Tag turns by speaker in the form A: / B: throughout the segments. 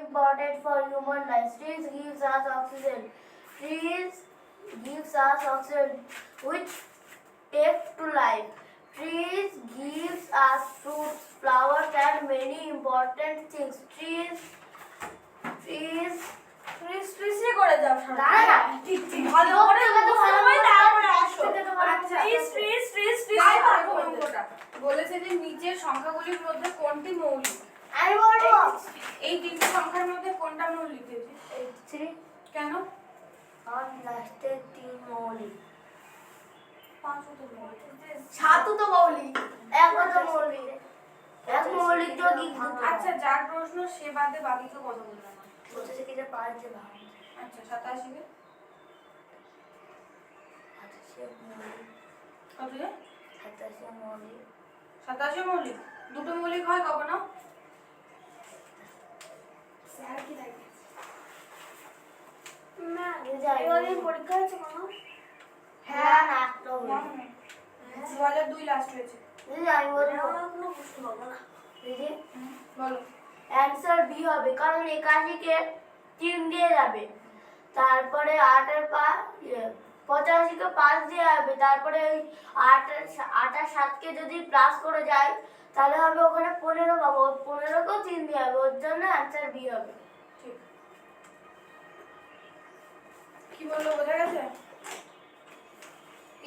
A: important for human life. Trees gives us oxygen. Trees gives us oxygen which take to life. Trees gives us fruits, flowers and many important things. Trees
B: করে যাও
A: দাঁড়া
B: ভালো করে সময় তারপরে আসো বলেছে যে নিচের সংখ্যাগুলির মধ্যে কোনটি মৌলিক?
A: আমি বলবো
B: এই তিনটি সংখ্যার মধ্যে কোনটা মৌলিক?
A: 83
B: কেন?
A: আর লাস্টে 3 মৌলিক,
B: 5 তো মৌলিক,
A: 7 তো মৌলিক, 1 তো মৌলিক, 1 মৌলিক তো কি?
B: আচ্ছা যার প্রশ্ন সে বাদে বাকিকে কথা বললাম না।
A: বলতে থেকে যে 5 যে ভাগ
B: আচ্ছা 87 কে
A: 87 মৌলিক,
B: কত রে?
A: 87 মৌলিক,
B: 87 মৌলিক। দুটো মৌলিক হয় কখনো?
A: স্যার কি থাকে না যাই বলি পরীক্ষা আছে কোনো? হ্যাঁ না তো
B: 2002 লাস্ট হয়েছে।
A: দিদি আমি বলবো কোনো প্রশ্ন পাবো না দিদি
B: বলো।
A: অ্যানসার বি হবে, কারণ 81 কে 3 দিয়ে যাবে, তারপরে 8 এর 85 কে 5 দিয়ে যাবে, তারপরে ওই 8 আর 7 কে যদি প্লাস করে যায় তাহলে হবে ওখানে 15 পাবো, 15 কেও 3 দিয়ে যাবে, ওর জন্য অ্যানসার বি হবে।
B: ঠিক কি বললো বোঝা গেছে?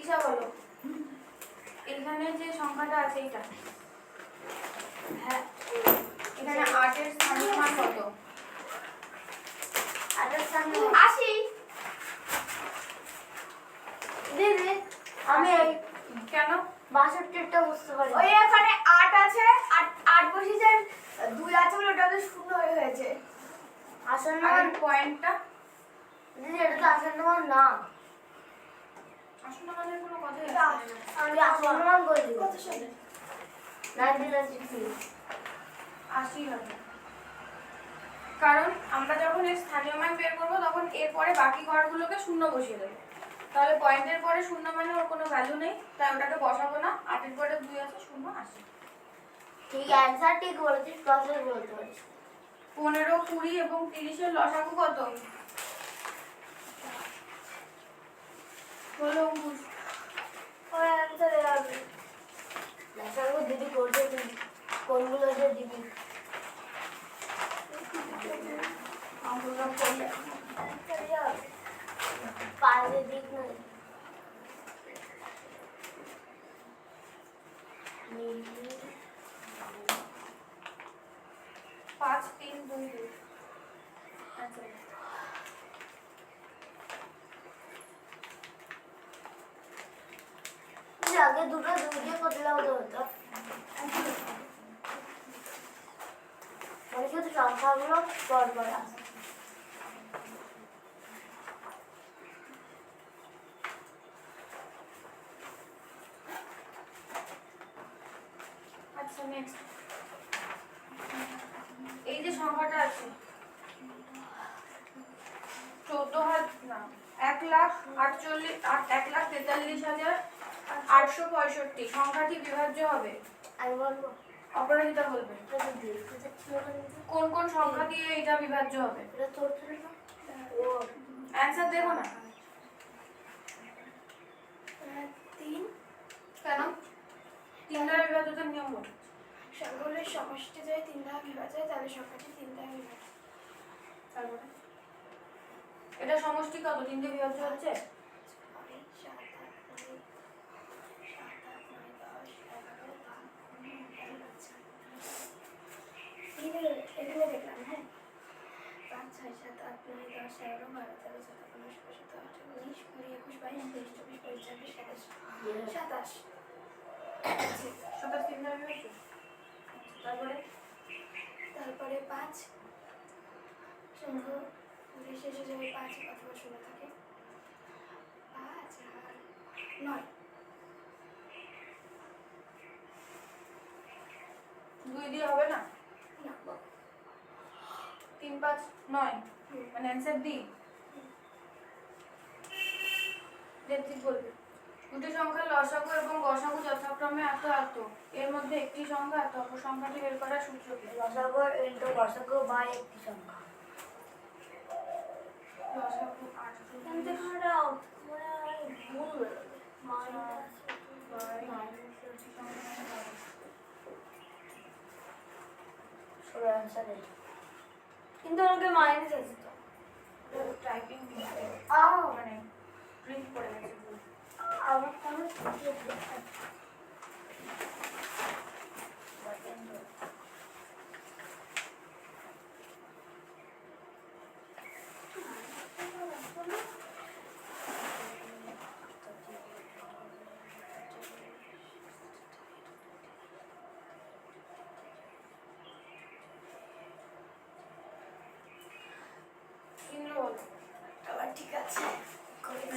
B: ঈশা বলো। এখানে যে সংখ্যাটা আছে এইটা,
A: হ্যাঁ
B: এখানে 8 এর স্থানীয় মান কত?
A: 8 এর সামনে
B: 80।
A: দিদি আমি
B: কেন?
A: 62টা বুঝতে পারি।
C: ওই এখানে 8 আছে, 8 বসিয়েছে, 2 আছে বলে ওটা তো শূন্য হয়ে গেছে।
A: আসন্ন
B: আর
A: মান
B: পয়েন্টটা
A: দিদি এটা তো আসন্ন মান না,
B: আসন্ন মানের কোনো কথাই
C: এটা
B: আসছে না।
A: আমি আসন্ন মান বলি
C: কত সালে?
A: 1993
B: 80 হবে। কারণ আমরা যখন এর স্থানীয় মান বের করবো তখন এরপরে বাকি ঘরগুলোকে শূন্য বসিয়ে দেবো, তাহলে পয়েন্টের পরে শূন্য মানে ওর কোনো ভ্যালু নেই, তাই ওটাকে বসাবো না। 8 এর পরে 2 আছে, শূন্য 80।
A: ঠিক অ্যানসার ঠিক বলেছিস, প্রসেস বলতে পারিস।
B: 15, 20 এবং 30 এর লসাগু কত? বলো অঙ্কুশ।
A: ওই অ্যানসার হবে লাসাগু দিদি করতে তুই কোনগুলো যে দিবি
B: অঙ্কুশরা করলে
A: পাঁচে দিক না
B: 5, 3, 2, 2। আচ্ছা
A: আগে দুটো দুই করলে হতো মানে শুধু সংখ্যাগুলো পর পর আসে।
B: আচ্ছা নেক্সট এই যে সংখ্যাটা আছে 1,43,865 সংখ্যাটি বিভাজ্য হবে।
A: আমি বলবো
B: অপরাজিতা বলবে কোন কোন সংখ্যা দিয়ে এটা বিভাজ্য হবে।
A: এটা তোর ছিল না ও
B: অ্যানসার দেবো না
C: 3
B: কেন? 3 দ্বারা বিভাজ্যতার নিয়ম বল।
C: সংখ্যাগুলোর সমষ্টি যদি 3 দ্বারা বিভাজ্য হয় তাহলে সংখ্যাটি 3 দ্বারা বিভাজ্য।
B: তারপরে এটা সমষ্টি কত? 3 দিয়ে বিভাজ্য হচ্ছে।
C: 7, 8, 9, 10, 11, 12 দেখলাম হ্যাঁ 5, 6, 7, 8, 9, 10, 11, 12, 13, 14, 15, 16, 17, 18, 19, 20, 21, 22, 23, 24, 25, 26, 27।
B: 27 3 দ্বারা বিভাজ্য। তারপরে
C: তারপরে 5 সংখ্যা শেষে যাবে 5 অথবা 16 থাকে 5 আর 9
B: 2 দিয়ে হবে না।
C: না
B: 3, 5, 9 মানে অ্যানসার ডি। ঠিক বলবে। দুটি সংখ্যার লসাগু এবং গসাগু যথাক্রমে এত এত, এর মধ্যে একটি সংখ্যা এত, অপর সংখ্যাটি বের করার সূত্র কি?
A: লসাগু ইনটু গসাগু বাই একটি সংখ্যা।
B: লসাগু 8
A: কিন্তু এখানে মানে ভুল বেরোবে মাইনাস সরে আনসারে কিন্তু আমাকে মাইনাস আছে তো
B: টাইপিং মানে প্রিন্ট করে গেছে ভুল।
A: আমার তাহলে
B: ইন্দ্র বলো।
C: আবার ঠিক আছে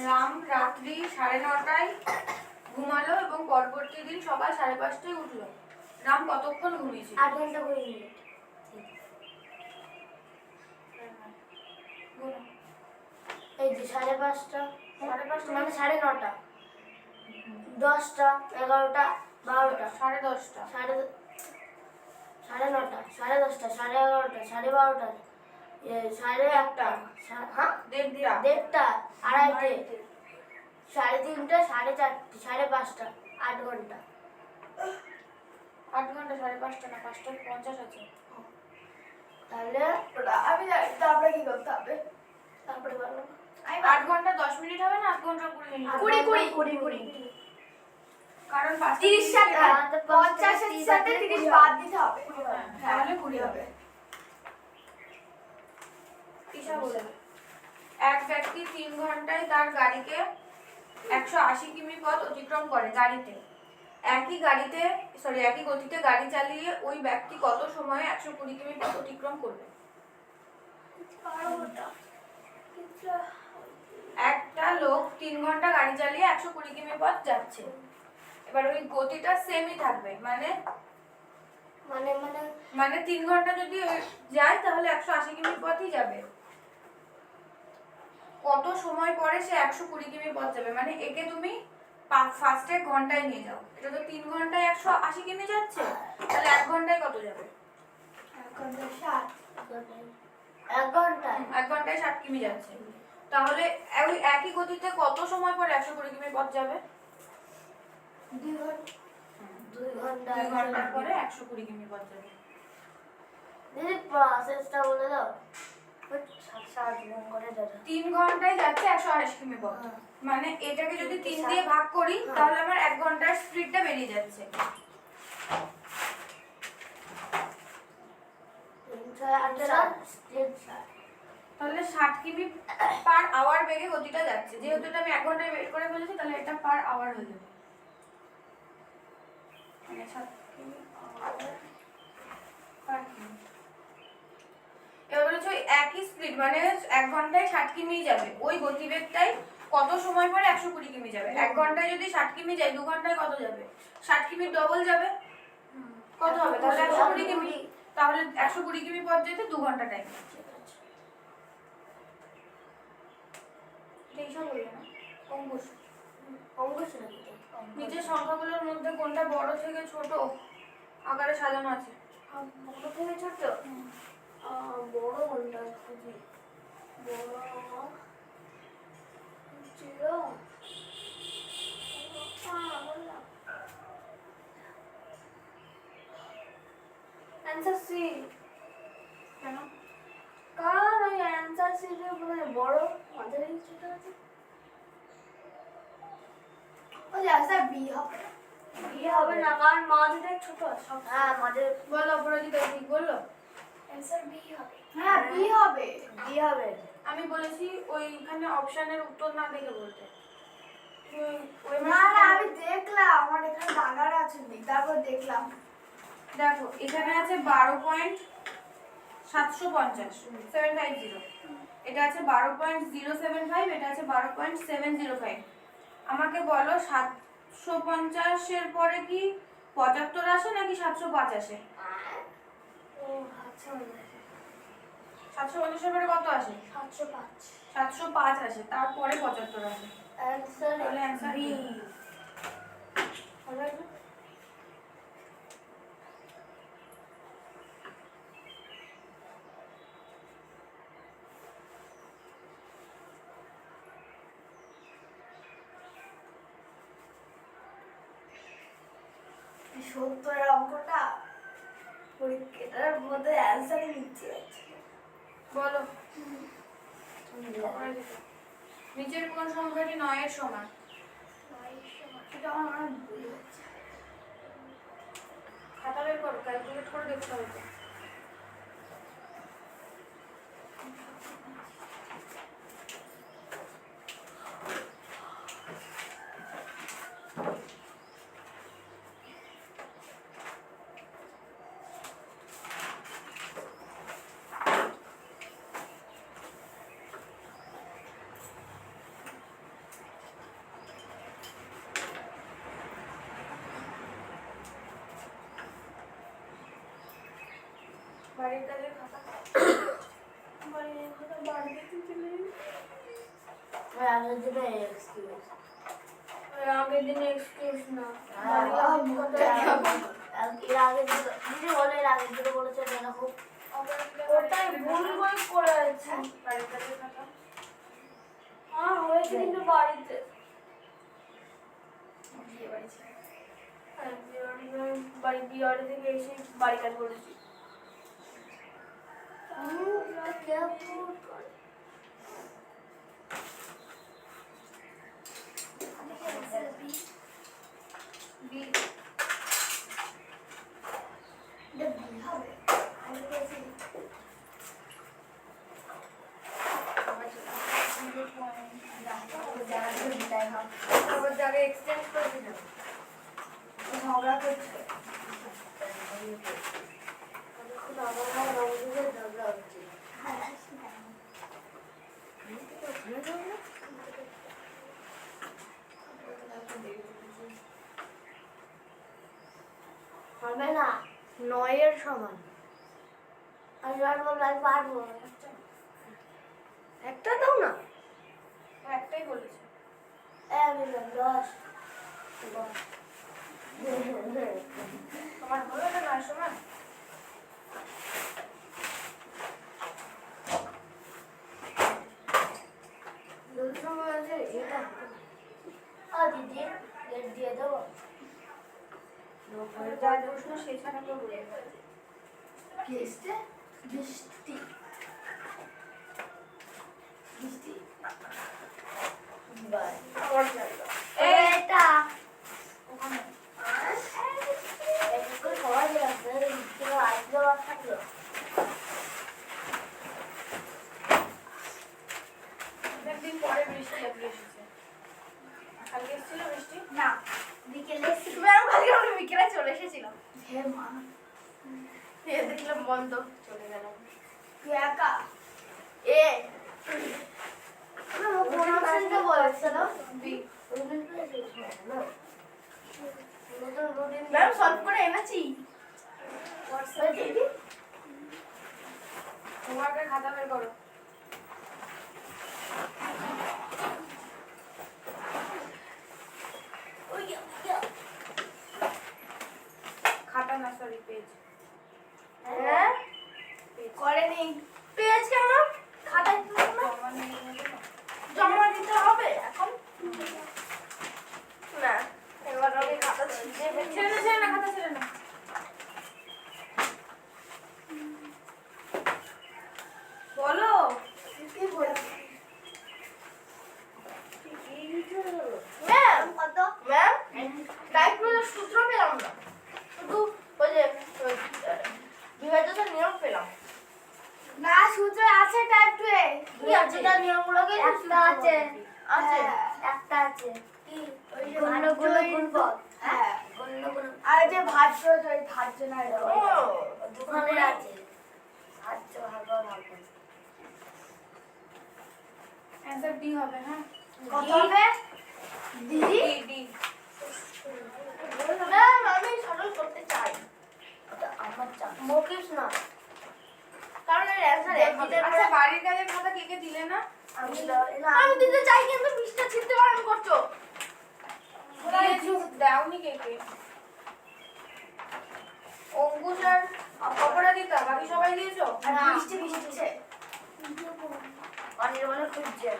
B: রাম রাত্রি 9:30টায় ঘুমালো এবং পরবর্তী দিন সকাল 5:30টায় উঠলো। রাম কতক্ষণ ঘুমিয়েছিল?
A: 8 ঘন্টা 20 মিনিট
B: বলো।
A: এই যে 5:30
B: 5:30
A: মানে 9:30 10টা 11টা 12টা
B: 10:30
A: 9:30 10:30 11:30 12:30 1:30 হ্যাঁ
B: 1:30
A: 1:30 2:30 3:30 4:30 5:30 8 ঘন্টা
B: 8 ঘন্টা 5:30 না 5:50 আছে।
A: তাহলে
C: আমি জানি তারপরে কি করতে হবে
A: তারপরে বলো
B: 8 ঘন্টা 10 মিনিট হবে না 8 ঘন্টা 20 মিনিট?
A: 20
B: কারণ
C: 30 সাথে 50 এর সাথে 30 বাদ দিতে হবে
B: তাহলে 20 হবে। ঈশা বলে এক ব্যক্তি 3 ঘন্টায় তার গাড়িকে 180 কিমি পথ অতিক্রম করে গাড়িতে। একই গতিতে গাড়ি চালিয়ে ওই ব্যক্তি কত সময়ে 120 কিমি পথ অতিক্রম করবে? একটা লোক 3 ঘন্টা গাড়ি চালিয়ে 120 কিমি পথ যাচ্ছে। এবার ওই গতিটা সেমই থাকবে মানে
A: মানে মানে
B: মানে 3 ঘন্টা যদি যায় তাহলে 180 কিমি পথই যাবে। কত সময় পরে সে 120 কিমি পথ যাবে? মানে একে তুমি ফার্স্টে ঘন্টায় নিয়ে যাও। এটা তো 3 ঘন্টায় 180 কিমি যাচ্ছে, তাহলে 1 ঘন্টায় কত যাবে?
C: 1 ঘন্টা 60
A: 1 ঘন্টা
B: 1 ঘন্টায় 60 কিমি যাচ্ছে। তাহলে ওই একই গতিতে কত সময় পরে 120 কিমি পথ যাবে?
A: 2 ঘন্টা 2 ঘন্টা
B: 2 ঘন্টার পরে 120 কিমি পথ যাবে।
A: দিদি প্রসেসটা বলে দাও 60 গুণ করে দাদা
B: 3 ঘন্টায় যাচ্ছে 180 কিমি পথ। মানে এটাকে যদি 3 দিয়ে ভাগ করি তাহলে আমার 1 ঘন্টার স্পিডটা বেরিয়ে যাচ্ছে।
A: 3
B: তাহলে 60 কিমি পার আওয়ার বেগে গতিটা যাচ্ছে। যেহেতু এটা আমি 1 ঘন্টায় বের করে ফেলেছি তাহলে এটা পার আওয়ার হয়ে যাবে। মানে 60 কিমি পার কিমি। এবার বলেছে ওই একই স্পিড মানে 1 ঘন্টায় 60 কিমি যাবে। ওই গতিবেগটাই কত সময় পরে 120 কিমি যাবে? 1 ঘন্টায় যদি 60 কিমি যায় 2 ঘন্টায় কত যাবে? 60 কিমির ডবল যাবে। কত হবে? তাহলে 120 কিমি। তাহলে 120 কিমি পথ যেতে 2 ঘন্টা টাইম। এইসব বলবে না অঙ্কুশ।
A: অঙ্কুশ নাকি
B: নিচের সংখ্যাগুলোর মধ্যে কোনটা বড় থেকে ছোট আকারে সাজানো আছে?
A: বড় থেকে ছোট বড় কোনটা খুবই বড় 0 অ্যান্সার সি
B: কেন?
A: কারণ ওই অ্যান্সার সিটে মানে বড় মাঝারি ছোট আছে
C: ও আনসার বি হবে
A: বিয়ে হবে না কারণ মাঝারি ছোট আছে সব হ্যাঁ মাঝারি
B: বলো অপরাজিতা ঠিক বললো?
C: অ্যানসার বি হবে হ্যাঁ বি হবে
A: বিয়ে হবে
B: আমি বলেছি ওইখানে অপশনের উত্তর না দেখে বলতে।
C: না না আমি দেখলাম আমার এখানে দাগার আছে তারপর দেখলাম
B: দেখো এখানে আছে 12.750 এটা আছে 12.075 এটা আছে 12.705। আমাকে বলো 750 এর পরে কি 75 আসে নাকি 705 আসে?
A: ও আচ্ছা
B: 750 এর পরে কত আসে?
A: 705
B: 705 আসে, তারপরে 75 আসে।
A: অ্যান্সার
B: তাহলে অ্যান্সার
A: বি
B: বি।
A: হবে না
C: 70-এর অঙ্কটা পরীক্ষাটার মধ্যে অ্যান্সারই নিচ্ছে
B: বলো নিচের কোন সংখ্যাটি 9 এর সমান?
C: এটা আমার অনেক ভুল হচ্ছে।
B: খাতা বের করো, ক্যালকুলেট করে দেখতে হবে তো। বাড়ির কাজের খাতা
C: বাড়ির কথা বাড়িতে চলে
A: ওই আগের দিনে এক্সকিউজ
B: আগের দিনে এক্সকিউজ না
A: এর আগের দিনে বলে এর আগের দিনে বলেছে দেখো
C: ওটাই ভুল বই করে আছে।
B: বাড়ির কাজের খাতা
C: হ্যাঁ হয়েছে কিন্তু বাড়িতে বিয়ে বাড়ি থেকে এসে বাড়ি কাজ করেছি।
B: বি আবার জায়গায় এক্সচেঞ্জ করে দিলাম।
C: ঝগড়া করছে।
A: হবে না 9 এর সমান আমি পারবো আমি পারবো
C: একটা দাও না।
B: একটাই বলেছে।
A: আমি 10
B: তোমার হলো না 9 সমান?
A: দিদি গেট দিয়ে দেবো
B: যা প্রশ্ন সেখানে তো বলে
C: কি এসছে? বৃষ্টি বৃষ্টি
A: বাই
B: আবার জায়গা
A: এটা
B: ওখানে
A: একটু সবাই আছে কিন্তু আজকে আর থাকলো
B: একদিন পরে বৃষ্টি আজকে এসেছে। কালকে এসেছিল বৃষ্টি?
C: না বিকেলে ম্যাম কালকে আমরা বিকেলে চলে এসেছিলাম। হে মা দেখলাম বন্ধ
B: চলে গেলাম।
C: তুই একা
A: এ না কোন অপশনটা বলেছিল
B: বি
C: ম্যাম সলভ করে এনেছি।
B: হোমওয়ার্কের খাতা বের করো। খাতা না সরি পেজ।
C: হ্যাঁ করেনি পেজ কেন খাতায়
B: জমা নিয়ে নেবে না?
C: জমা দিতে হবে এখন না এবার আমি খাতা ছিঁড়ে
B: ছেড়ে না খাতা ছেড়ে না। বলো
C: কি বলছি ম্যাম কত ম্যাম টাইপগুলোর সূত্র পেলাম না শুধু ওই যে বিভাজ্যতার নিয়ম পেলাম না সূত্র আছে টাইপ 2 এ
A: বিভাজ্যতার নিয়মগুলোকে একটা আছে
C: আছে
A: একটা আছে কি ওই যে
C: গণ্য
A: ভাজ্য
C: গুণ
A: গুণফল
C: হ্যাঁ
A: গণ্য গুণ
C: আর যে ভাজ্য ওই ভাজ্য না এটা
A: ও দুখানে আছে ভাজ্য ভাগ ভাগ
B: অ্যানসার ডি হবে। হ্যাঁ
C: কত হবে
B: ডি ডি
C: ম্যাম আমি সরল করতে চাই
A: এটা আমার চাপ মকিস না
C: কারণ এর অ্যানসার এক দিতে
B: আচ্ছা বাড়ির কাজের খাতা কে কে দিলে না?
A: আমি
C: আমি দিতে চাই কিন্তু পৃষ্ঠা ছিঁড়তে বারণ করছো
B: দিয়েছি, দাওনি কে কে? অঙ্কুশ আর অপরাজিতা বাকি সবাই দিয়েছো?
C: আর
A: না।
C: বৃষ্টি বৃষ্টিছে
A: অনির্বাণে খুঁজছে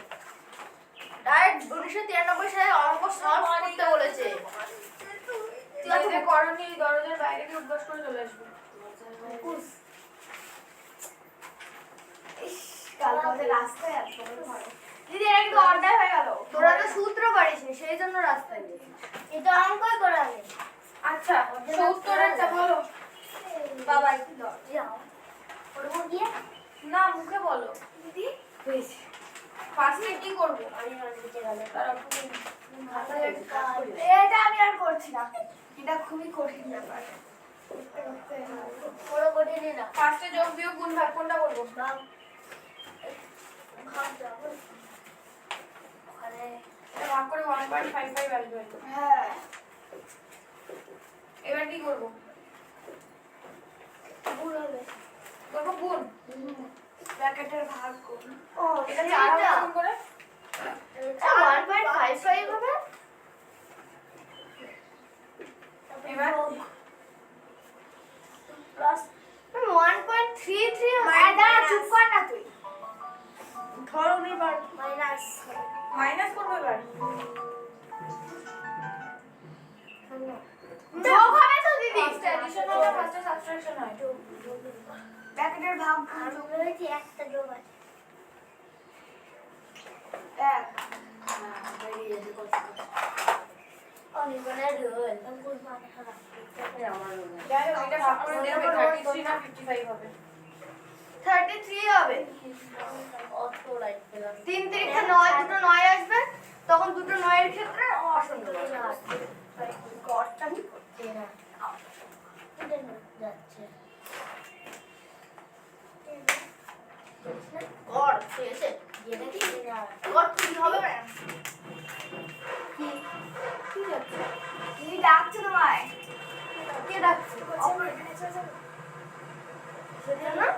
C: ডাইরেক্ট 1993 সালে অঙ্ক সলভ করতে বলেছে
B: যে যে করণী এই দরজার বাইরে গিয়ে উদ্বাস করে চলে আসবে।
C: ইস, কালকে আমাদের রাস্তায় এত বড় ঝড়। দিদি এটা কিন্তু অর্ধেক হয়ে গেল। তোরা তো সূত্র পারিসনি, সেই জন্য রাস্তায় গেছিস।
A: এটা অঙ্কই করাবে।
B: আচ্ছা 70-এর চা বলো। বাবা একটু দাও।
A: যাও করবো গিয়ে
B: না মুখে বলো।
C: দিদি
A: হয়েছে
B: ফার্স্টে কি করব?
A: আমি নিচে গেলে
B: তারপর
C: এটা আমি আর করছি না, এটা খুবই কঠিন ব্যাপার।
A: বড় কঠিনই না
B: ফার্স্টে যোগ বিয়োগ গুণ ভাগ কোনটা করব?
A: ভাব ভাব যাবো ওখানে
B: এটা ভাগ করে 1.55 আসবে হয়তো।
C: হ্যাঁ
B: এবার কি করব?
A: ভুল হবে
B: করব গুণ।
C: ব্র্যাকেটের ভাগ করুন।
A: ও
B: এটা 4 হবে এরকম করে।
A: 1.55 হবে
B: এবার
A: প্লাস 1.33
C: দাদা চুপ কর না তুই। ধরো এবার
A: মাইনাস
B: মাইনাস করব এবার।
C: যোগ হবে তো দিদি।
B: ফার্স্টে অ্যাডিশন হবে, ফার্স্টে সাবট্রাকশন হয়।
C: ব্র্যাকেটের ভাগ
A: আর বলেছি একটা যোগ আছে
C: এক।
A: অনির্বাণের রোল
B: যাই হোক এটা ভাগ করে দেবে 33 না 55 হবে।
C: 33 হবে।
A: অত লাইট পেলাম
C: 3 3 9, দুটো 9 আসবে, তখন দুটো 9 এর ক্ষেত্রে অসংখ্য গড়টা কি করতে
A: যাচ্ছে
C: গড় ঠিক আছে।
A: যেটা কি
C: গড় কি হবে না?
B: কি যাচ্ছে?
C: দিদি ডাকছে তোমায়। কে ডাকছে?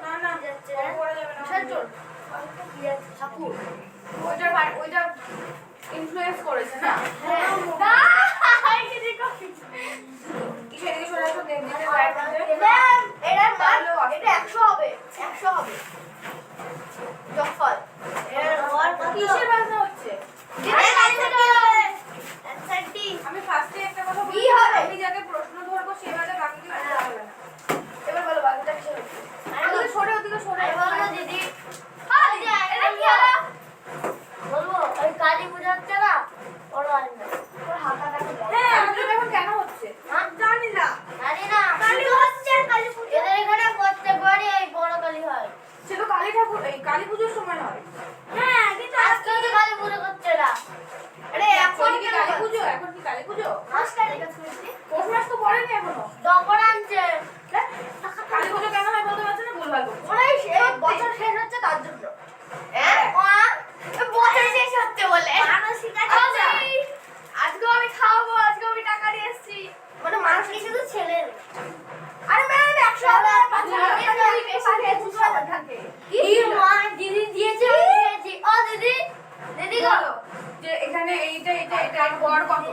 B: না না
A: যাচ্ছে
B: কল করা যাবে না।
C: সজল
B: ঠাকুর ওইটা ইনফ্লুয়েন্স করেছে না। কিসের দিকে সরে আসো দেখ দিতে বাইরে থেকে।
C: ম্যাম এটার মান এটা 100 হবে, 100 হবে যোগফল। এর হওয়ার কত?
B: কিসের বাজনা হচ্ছে? আমি ফার্স্টে একটা কথা বলি,
C: কি হবে?
B: আমি যাকে প্রশ্ন ধরবো সে বাদে বাকি কিছু বলতে হবে না।
C: এবার বলো বাকিটা কিসের হচ্ছে?
B: ওদিকে সরে ওদিকে সরে।
A: আমি বলবো দিদি
C: এটা কি হলো?
A: বলবো ওই কালী পূজা হচ্ছে না ওর হয় না
C: ওর হাতাটাকে দাও।
B: হ্যাঁ আমাদের এখন কেন হচ্ছে?
C: জানি না।
A: জানি না
C: কালী হচ্ছে, কালী পূজা।
A: এদের এখানে প্রত্যেকবারই এই বড় কালী হয়
B: সে তো কালী ঠাকুর এই কালী পুজোর সময় হয়।
C: হ্যাঁ কিন্তু
A: আজকে তো কালী পুজো করছে না
C: আরে এখন
B: এখন কি কালী পুজো? এখন কি কালী পুজো?
C: নমস্কার এটা শুনেছি।
B: পৌষ মাস তো পড়েনি এখনো।
A: দপর আনছে
B: কালী পুজো কেন হয় বলতে পারছো না? ভুলভাল বলছো।
C: ওরাই বছর শেষ হচ্ছে তার জন্য।
B: হ্যাঁ।
C: বছর শেষ হচ্ছে বলে
A: মানসিক
C: আচ্ছা, আজকেও আমি খাওয়াবো, আজকেও আমি টাকা নিয়ে এসেছি। মানে মানুষ কিছু তো ছেলে। আরে ম্যাম 100 হবে, 500 হবে, বেশি খেয়েছি সবার থাকে।
A: কি মা দিদি দিয়েছে আমি খেয়েছি ও দিদি দিদি গো
B: বলো যে এখানে এইটা এটা এটা এর গড় কত?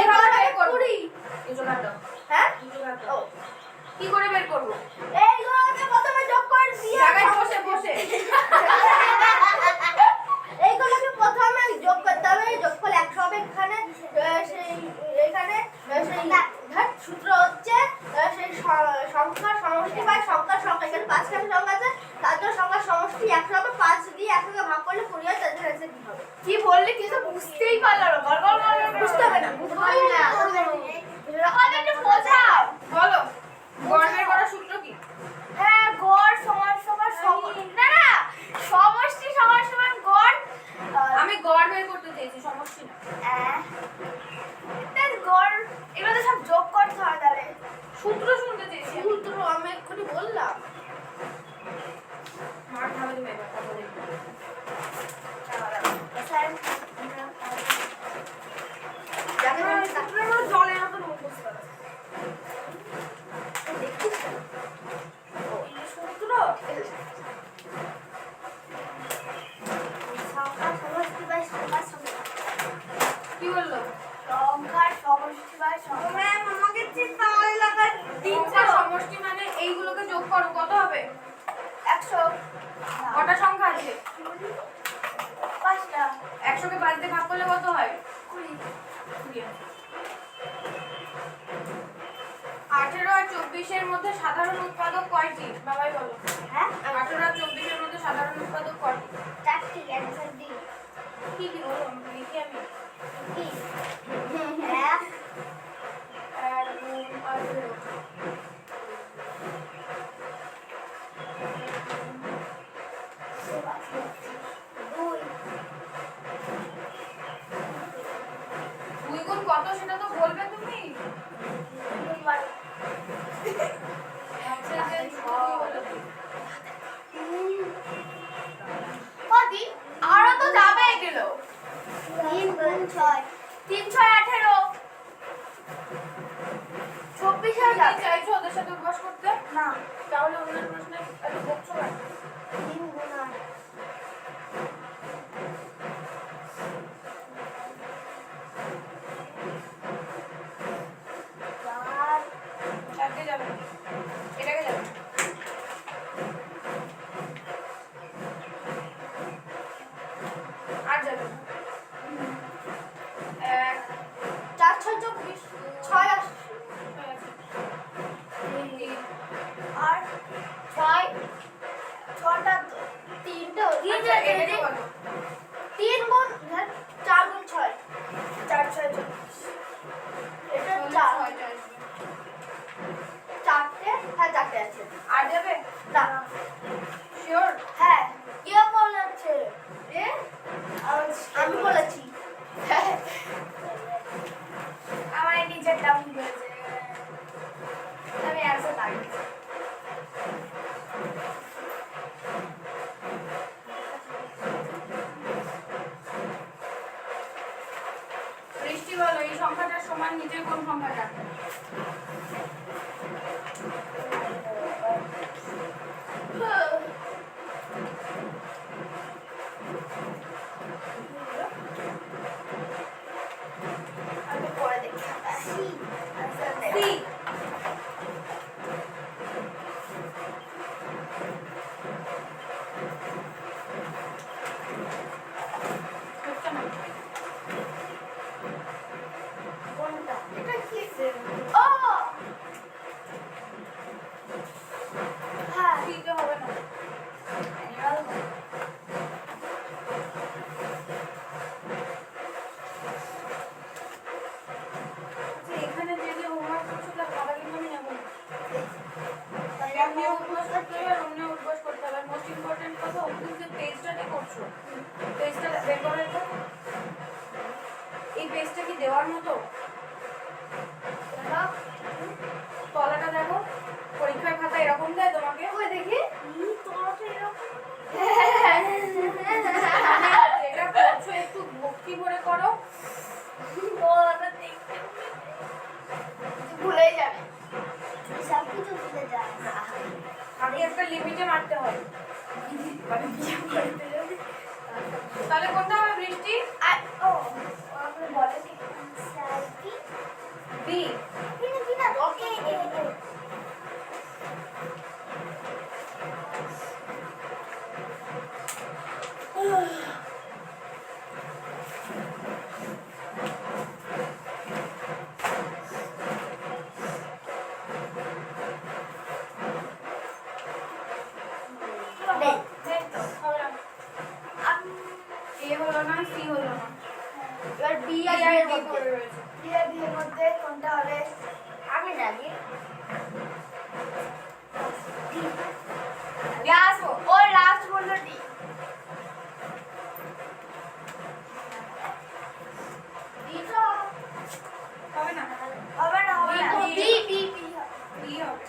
C: এভাবে
B: বের করবো।
C: 20।
B: এই জোগাড়টা।
C: হ্যাঁ?
B: এই জোগাড়টা। কি করে বের করবো?
C: এইগুলোকে প্রথমে যোগ করে দিয়ে
B: জায়গায় বসে বসে।
C: এইগুলোকে প্রথমে যোগ করতে হবে, যোগফল 100 হবে। এখানে এখানে সেই সূত্র হচ্ছে সেই সংখ্যার সমষ্টি বাই সংখ্যার সংখ্যা। এখানে 5খানা সংখ্যা আছে, তার জন্য সংখ্যার সমষ্টি 100 হবে। 5 দিয়ে 100 কে ভাগ করলে 20 হয়, তার জন্য অ্যান্সার কি হবে? কি বললি কিছু বুঝতেই পারলাম না। বুঝতে হবে না, বুঝতে হবে না। অনেকটা বোঝাও।
B: বলো গড় বের করার সূত্র কি?
C: হ্যাঁ, গড় সমান সমান না না সমষ্টি সমান সমান গড়।
B: আমি গড় বের করতে চেয়েছি, সমষ্টি না।
C: গড় এগুলো তো সব যোগ করতে হয় তাহলে।
B: সূত্র শুনতে চেয়েছি আমি।
C: সূত্র আমি এক্ষুনি বললাম।
B: মার ধাবে তুমি এবার কথা বলি।
C: জলের মতো মুখস্থ আছে। দেখছিস তো? সূত্র সংখ্যার সমষ্টি বাই সংখ্যার সংখ্যা।
B: কি বললো?
C: সংখ্যার সমষ্টি বাই সংখ্যা। ম্যাম আমাকে চিন্তা লাগার
B: সংখ্যার সমষ্টি মানে এইগুলোকে যোগ করো কত হবে?
C: 100।
B: কটা সংখ্যা আছে?
C: 5টা।
B: 100 কে 5 দিয়ে ভাগ করলে কত হয়?
C: 20।
B: 20 আছে। 24-এর মধ্যে সাধারণ উৎপাদক কয়টি? বাবাই বলো।
C: হ্যাঁ
B: 18 আর 24-এর মধ্যে সাধারণ উৎপাদক কয়টি?
C: চারটি অ্যান্সার দি
B: কি কি বলো লিখি আমি।
C: কি এক
B: 1 2 আর 0
C: দুই
B: 2 গুণ কত সেটা তো বলবে তুমি।
C: দুইবার
B: আচ্ছা যে ছয় বলে দিই।
A: কদি আরো তো যাবে এগুলো।
C: 3 গুণ 6
A: 3 6 18 24
B: তুমি
A: যাবে।
B: কি চাইছো ওদের সাথে উদ্বাস করতে?
C: না
B: তাহলে ওদের প্রশ্নে এত বকছো কেন?
C: 3 গুণ 8 4
B: চারটে যাবে এটাকে যাবে আর যাবে 1
A: 4 6 24 6 আর 6 6টা 3টা
B: আচ্ছা এটাকে বলো
A: 3 গুণ 4 গুণ 6 4 6 এটা 4 চারটে হ্যাঁ চারটে আছে
B: আর যাবে
A: না
B: শিওর
A: হ্যাঁ কে বলেছে এ আমি বলেছি
C: আমার এই নিজের ডাউন হয়েছে আমি অ্যান্সার লাগিয়েছি
B: বৃষ্টি বলো এই সংখ্যাটার সমান নিচের কোন সংখ্যাটা?
C: আমি পরে দেখি সি অ্যান্সার দে
B: সি হচ্ছে না
C: কোনটা এটা কি
A: ও হ্যাঁ
B: সিতে হবে না
C: অ্যানুয়াল
B: আচ্ছা, এখানে যে যে হোমওয়ার্ক করছো তার খাবার কিন্তু আমি যাবো না। এমনি উদ্বাস করতে হবে আর অন্য উদ্বাস করতে হবে মোস্ট ইম্পর্টেন্ট কথা ওখানে যে পেজটাতে করছো পেজটা বের করে তো এই পেজটা কি দেওয়ার মতো তলাটা দেখো পরীক্ষার খাতা এরকম দেয় তোমাকে
C: ওই দেখি তোমরা তো এরকম
B: যেটা করছো একটু ভক্তি ভরে করো
C: ওটা দেখতে ভুলে যাবে সব কিছু ভুলে যায়
B: আগে একটা লিমিটে মারতে হয়
C: মানে বিয়ে করতে যাবে
B: তাহলে কোনটা হবে বৃষ্টি
C: আর ও আপনি বলে কি স্যার কি
B: বি
C: না ওকে
B: নেই তো হবে না এ হলো না সি হলো না
A: এবার বি
B: আর
A: আর
B: ডি
A: ডি
B: পড়ে রয়েছে
C: বিয়ের বিয়ের মধ্যে কোনটা হবে
A: আমি জানি
B: লাস্ট
A: ওই লাস্ট বললো ডি ডি তো
B: হবে না
C: হবে না হবে না
A: বি বি বি
B: বি হবে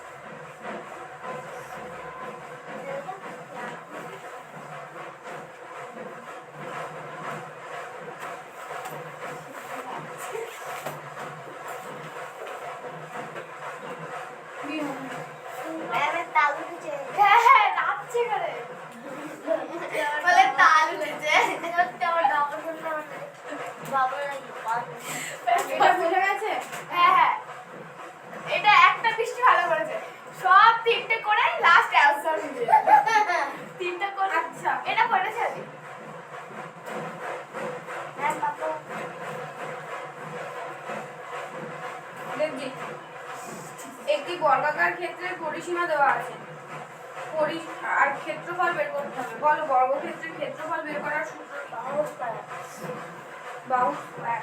B: পরিসীমা দেওয়া আছে, আর ক্ষেত্রফল বের করতে হবে। বলো বর্গক্ষেত্রের ক্ষেত্রফল বের করার সূত্র কি? বাহু স্কয়ার।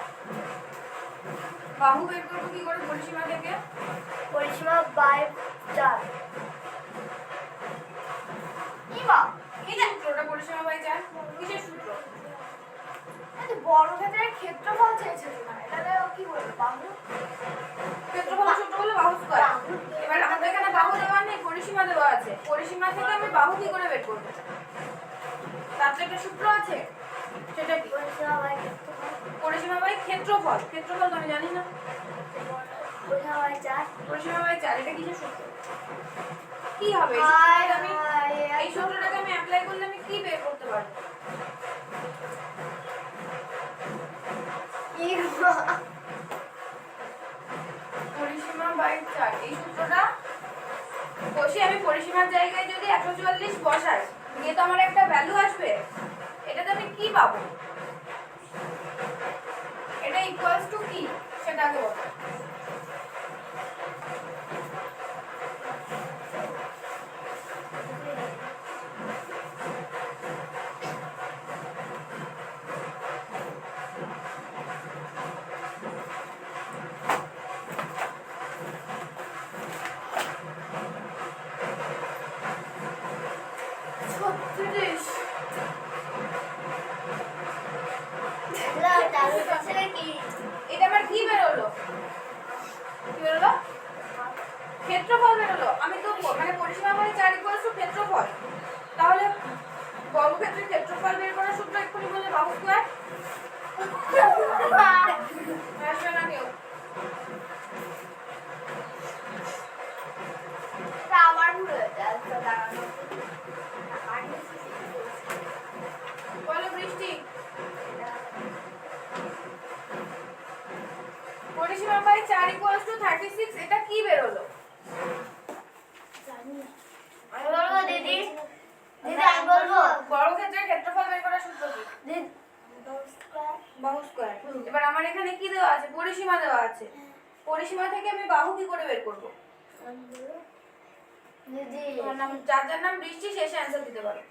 B: বাহু বের করবো কি করে পরিসীমা থেকে?
A: পরিসীমা বাই 4।
B: কি বা এই যে সূত্রটা পরিসীমা বাই 4 কিসের সূত্র?
C: বর্গক্ষেত্রের ক্ষেত্রফল চেয়েছে তোমার, এটা কি বলবো বাহু?
B: ক্ষেত্রফলের সূত্র হলো বাহু স্কয়ার। এবার আমাদের এখানে বাহু দেওয়া নেই, পরিসীমা দেওয়া আছে। পরিসীমা থেকে আমি বাহু কি করে বের করব? তার তো একটা সূত্র আছে, সেটা কি?
A: পরিসীমা বাই ক্ষেত্রফল।
B: পরিসীমা বাই ক্ষেত্রফল। ক্ষেত্রফল তো আমি জানি না।
A: পরিসীমা বাই 4।
B: পরিসীমা বাই 4 এটা কিসের সূত্র? কি হবে এই সূত্রটাকে আমি অ্যাপ্লাই করলে আমি কি বের করতে পারবো? পরিসীমা বাই 4 এই সূত্রটা বসে আমি পরিসীমার জায়গায় যদি 144 বসাই, দিয়ে তো আমার একটা ভ্যালু আসবে। এটাতে আমি কি পাবো? এটা ইকুয়ালস টু কি সেটা আগে বলো। এটা আমার কি বেরোলো? কি বেরোলো? ক্ষেত্রফল বেরোলো। আমি তো মানে পরিসীমা বাই 4 ইকুয়ালস টু ক্ষেত্রফল। তাহলে বর্গক্ষেত্রের ক্ষেত্রফল বের করার সূত্র এক্ষুনি বললে বাহু স্কয়ার। আসবে না কেউ।
C: আমার ভুল হয়েছে আজকে দাঁড়ানো।
B: বলো বৃষ্টি। পরিসীমা বাই 4 ইকুয়ালস টু 36 এটা কি বেরোলো?
A: আমি বলবো দিদি, দিদি আমি বলবো
B: বর্গক্ষেত্রের ক্ষেত্রফল বের করার সূত্র কি?
A: দিদি
B: বাহু স্কয়ার। এবার আমার এখানে কি দেওয়া আছে? পরিসীমা দেওয়া আছে। পরিসীমা থেকে আমি বাহু কি করে বের করব?
A: দিদি
B: তোমার নাম, যার যার নাম বৃষ্টি শেষে অ্যানসার দিতে পারো।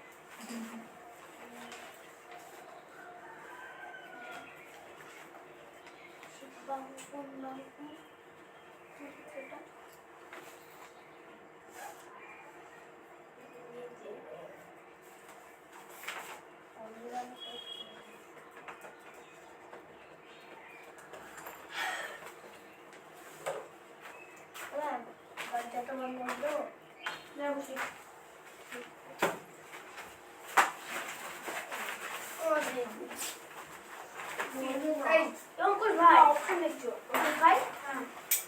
A: অঙ্কুশ ভাই অপশন দেখছো অঙ্কুশ ভাই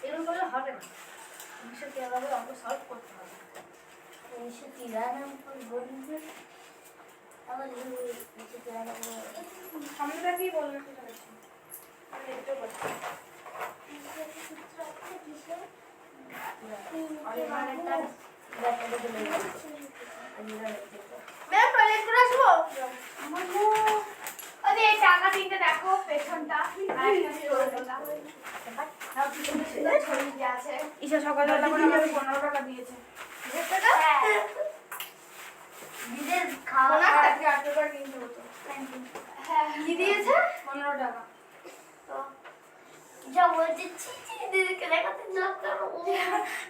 A: এরকম করলে হবে না 1993 অঙ্ক সলভ করতে হবে 1993 বলবে আবার 1993
B: সামনেটা কি বলবে সেটা দেখছি। আমি লিখতে পারছি।
C: ম্যাম টয়লেট করে আসবো? আরে এই টাকা দিতে দেখো পেছনটা আছে।
B: ঈশা সকালবেলা করে আমাকে 15 টাকা দিয়েছে।
A: দিদির খাওয়া
B: আজকে 8 টাকা কিনতে হতো।
C: হ্যাঁ কি দিয়েছে?
B: 15 টাকা।
A: তো যা বলছি দিদিকে দেখাতে লাগতাম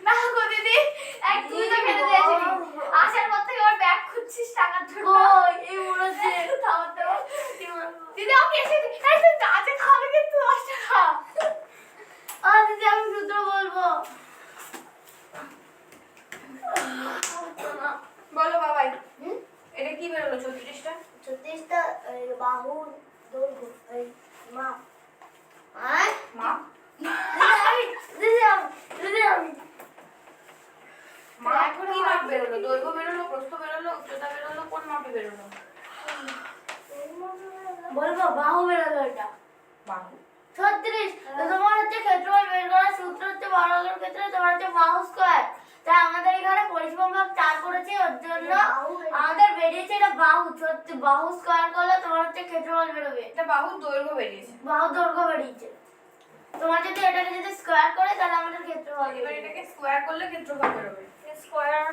C: না গো দিদি, এক তুই তো খেতে দিয়েছিলি। আসার পর থেকে আমার ব্যাগ খুঁজছিস টাকার জন্য।
A: কই এই মুড়োতে
C: থামতে দিদি আমাকে এসে এই তুই কাজে খাবে কিন্তু 10 টাকা।
A: দিদি আমি সূত্র বলবো
B: বলো বাবাই। এটা কি বেরোলো 34টা?
A: 36টা বাহু দৈর্ঘ্য এই মাপ
B: মাপ? মাপ কি মাপ বেরোলো? দৈর্ঘ্য বেরোলো, প্রস্থ বেরোলো, উচ্চতা বেরোলো, কোন মাপে বেরোলো?
A: বলবো বাহু বেরোলো এটা
B: বাহু।
A: 36 তো তোমার হচ্ছে ক্ষেত্রফল বের করার সূত্র হচ্ছে বর্গের ক্ষেত্রে তোমার হচ্ছে বাহু স্কয়ার তাই আমাদের এখানে পরিসীমা ভাগ 4 করেছে ওর জন্য আমাদের বেরিয়েছে এটা বাহু বাহু স্কয়ার করলে তোমার হচ্ছে ক্ষেত্রফল বেরোবে
B: এটা বাহুর দৈর্ঘ্য বেরিয়েছে।
A: বাহু দৈর্ঘ্য বেরিয়েছে তোমার যদি এটাকে যদি স্কয়ার করে তাহলে আমাদের ক্ষেত্রফল
B: এবার এটাকে স্কয়ার করলে ক্ষেত্রফল বেরোবে।
C: স্কোয়ার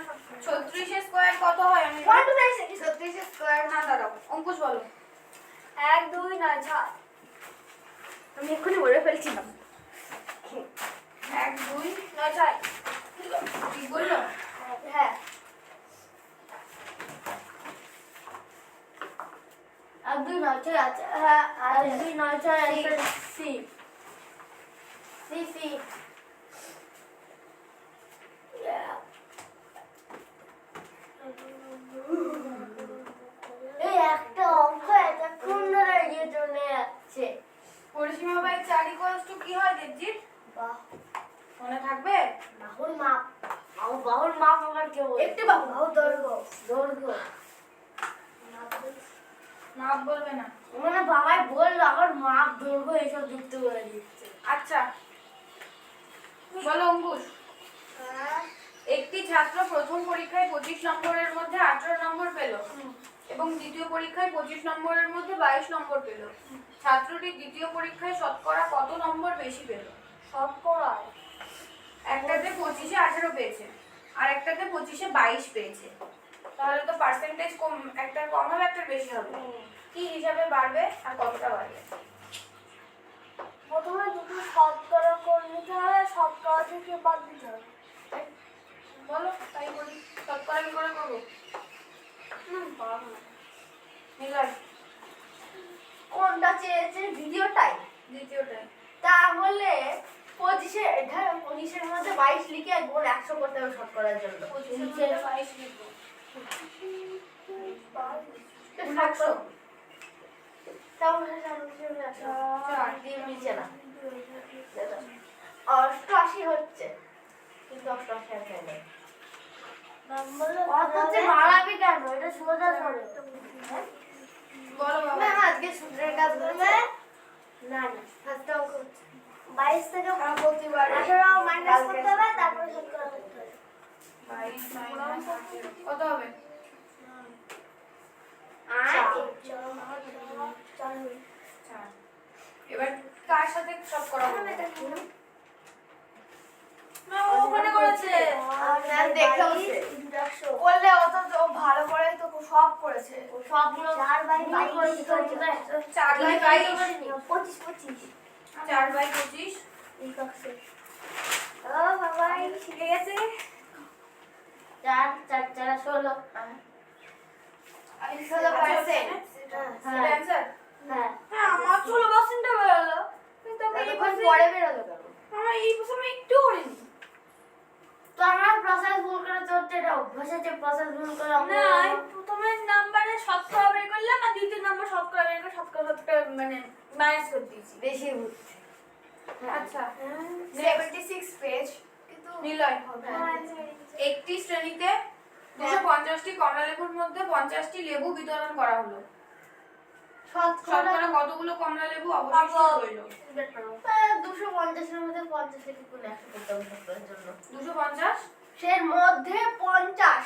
B: 36 স্কোয়ার কত হয় আমি
C: 36 স্কোয়ার
B: না দাঁড়াও অঙ্কুশ বলো
C: 1 2 9 6 আমি এক্ষুনি বলে ফেলছিলাম
B: 1 2
C: 9 6
B: ঠিক বললো
C: হ্যাঁ
A: আর 2 9 6 আছে হ্যাঁ আর 2 9 6 আছে সি সি সি এই একটা অঙ্ক এতক্ষণ ধরে ইয়ে চলে যাচ্ছে
B: পরিসীমা বাই 4 ইকুয়ালস টু কি হয় দেবজিৎ
A: বাহ
B: মনে থাকবে
A: বাহুর মাপ বাহুর মাপ আবার কে বলে
C: একটু বাহু দৈর্ঘ্য
A: দৈর্ঘ্য
B: মাপ বলবে না
A: মানে বাবাই বললো আমার মাপ দৈর্ঘ্য এসব যুক্ত করে দিচ্ছে
B: আচ্ছা বলো অঙ্কুশ একটি ছাত্র প্রথম পরীক্ষায় 25 নম্বরের মধ্যে 18 নম্বর পেল এবং দ্বিতীয় পরীক্ষায় 25 নম্বরের মধ্যে 22 নম্বর পেল ছাত্রটি দ্বিতীয় পরীক্ষায় শতকরা কত নম্বর বেশি পেল
C: শতকরা
B: একটাতে 25-এ 18 পেয়েছে আর একটাতে 25-এ 22 পেয়েছে তাহলে তো পার্সেন্টেজ কম একটার কম হবে একটার বেশি হবে কি হিসাবে বাড়বে আর কতটা বাড়বে
C: প্রথমে দুটো শতকরা করে নিতে হবে শতকরা থেকে বাদ দিতে হবে
B: বলো তাই বলি শতকরা কি করে করবো নিলয়
A: কোনটা চেয়েছে ভিডিওটাই
B: দ্বিতীয়টাই
A: তাহলে 25-এর মধ্যে 22 লিখে গুণ 100 করতে হবে শতকরার জন্য
B: 25-এর মধ্যে 22 লিখবো
A: 100 তাহলে 100 দিয়ে মিলছে না 88 হচ্ছে কিন্তু 88 আছে না অত বাড়াবি কেন এটা সোজা সরল
B: বলো বাবা
A: ম্যাম আজকে সূত্রের কাজ করবে না না ফার্স্ট অঙ্ক 22 থেকে প্রতিবার 18 মাইনাস করতে হবে তারপরে শতকরা করতে হবে
B: 22 মাইনাস 18 কত হবে এবার কার সাথে শতকরা হবে না ওখানে করেছে
A: ম্যাম দেখেওছে
C: করলে অত ও ভালো করে তো সব করেছে
A: সবগুলো 4 বাই 22 করে
B: 4 বাই 22
C: 25 25
B: 4 বাই 25
C: এই কক্সে ও বাবা শিখে গেছে
A: 4 4 4 16
B: সেটা অ্যানসার
A: হ্যাঁ
C: হ্যাঁ আমার 16% বেরোলো কিন্তু আমি এই
A: তখন পরে বেরোলো কেন
C: আমার এই বছর আমি একটু করিনি
A: তো আমার প্রসেস ভুল করে চলছে এটা অভ্যাস আছে প্রসেস ভুল করে
C: না আমি প্রথমে নাম্বারে শতকরা বের করলাম আর দ্বিতীয় নাম্বার শতকরা বের করে শতকরা মানে মাইনাস করে দিয়েছি
A: বেশি হচ্ছে
B: আচ্ছা
C: 76 পেজ কিন্তু
B: নিলয় একটি শ্রেণীতে 250টি কমলালেবুর মধ্যে 50টি লেবু বিতরণ করা হলো শতকরা কতগুলো কমলালেবু অবশিষ্ট রইল
A: 250 এর মধ্যে 50 থেকে কোন 100 করতে হবে শতকরার জন্য
B: 250
A: সের মধ্যে 50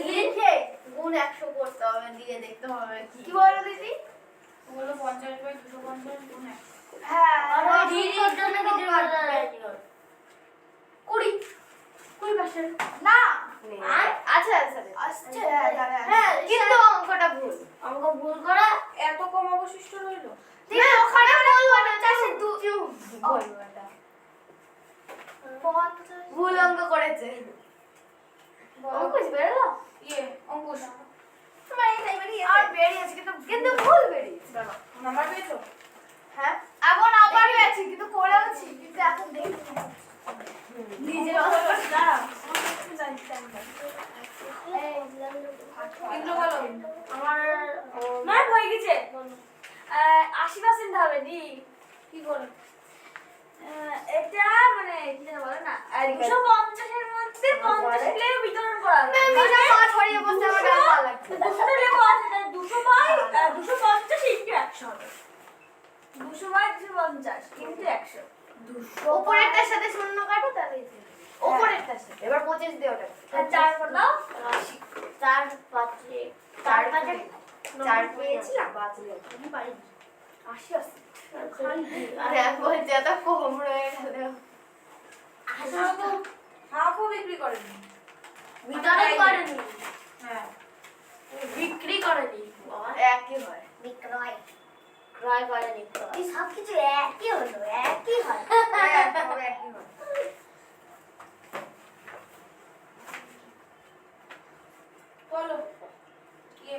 A: লিখে গুণ 100 করতে হবে দিয়ে দেখতে হবে কি বলো দিদি
B: হলো 50 বাই 250 গুণ 100
C: হ্যাঁ
A: আর ওই দিদির জন্য কিছু বলতে হবে 20%
C: না
A: আর আছে অ্যানসার
C: আসছে
A: হ্যাঁ কিন্তু অঙ্কটা ভুল অঙ্ক ভুল করা
B: এত কম অবশিষ্ট রইল
A: না ওখানে বলবো না 50 বলবো এটা ভুল অঙ্ক করেছে অঙ্কুশ বেরোলো
B: অঙ্কুশ
C: তোমার এই টাইমে
A: আর বেরিয়েছে কিন্তু ভুল বেরিয়েছে
B: নাম্বার পেয়েছো
A: হ্যাঁ
C: এখন আবার পেয়েছি কিন্তু করেওছি কিন্তু এখন দেখি
A: নিজের অঙ্ক দাঁড়াও
B: ইন্দ্র বলো
A: আমার
C: ম্যাম হয়ে গেছে 80% হবে নি
B: কি করে
C: এটা মানে কি যেন বলে না 250 এর মধ্যে 50 লেবু বিতরণ করা হবে
A: ম্যাম এটা পা ছড়িয়ে বসে আমার গায়ে ভালো লাগছে
C: 200 লেবু আছে তাই 200 বাই 250 ইনটু 100 হবে 200 বাই 250 ইনটু 100
A: উপরেরটার সাথে শূন্য কাটো তাহলে উপরেরটার সাথে এবার 25 দিয়ে ওটা
C: আর 4 করে দাও
A: 4 5 4 পেয়েছিলাম 5 দিয়ে আমি পারি
C: 80
A: আরে বলছে এত কম রয়ে গেল
B: হাফও বিক্রি করেনি।
A: বিতরণ করেনি,
B: হ্যাঁ
A: বিক্রি করেনি। বাবা,
D: একই হয়।
C: বিক্রয়।
A: ক্রয় করেনি,
C: এই সব কিছু একই হলো, একই হয়।
B: হ্যাঁ, সব একই হয়। বলো কে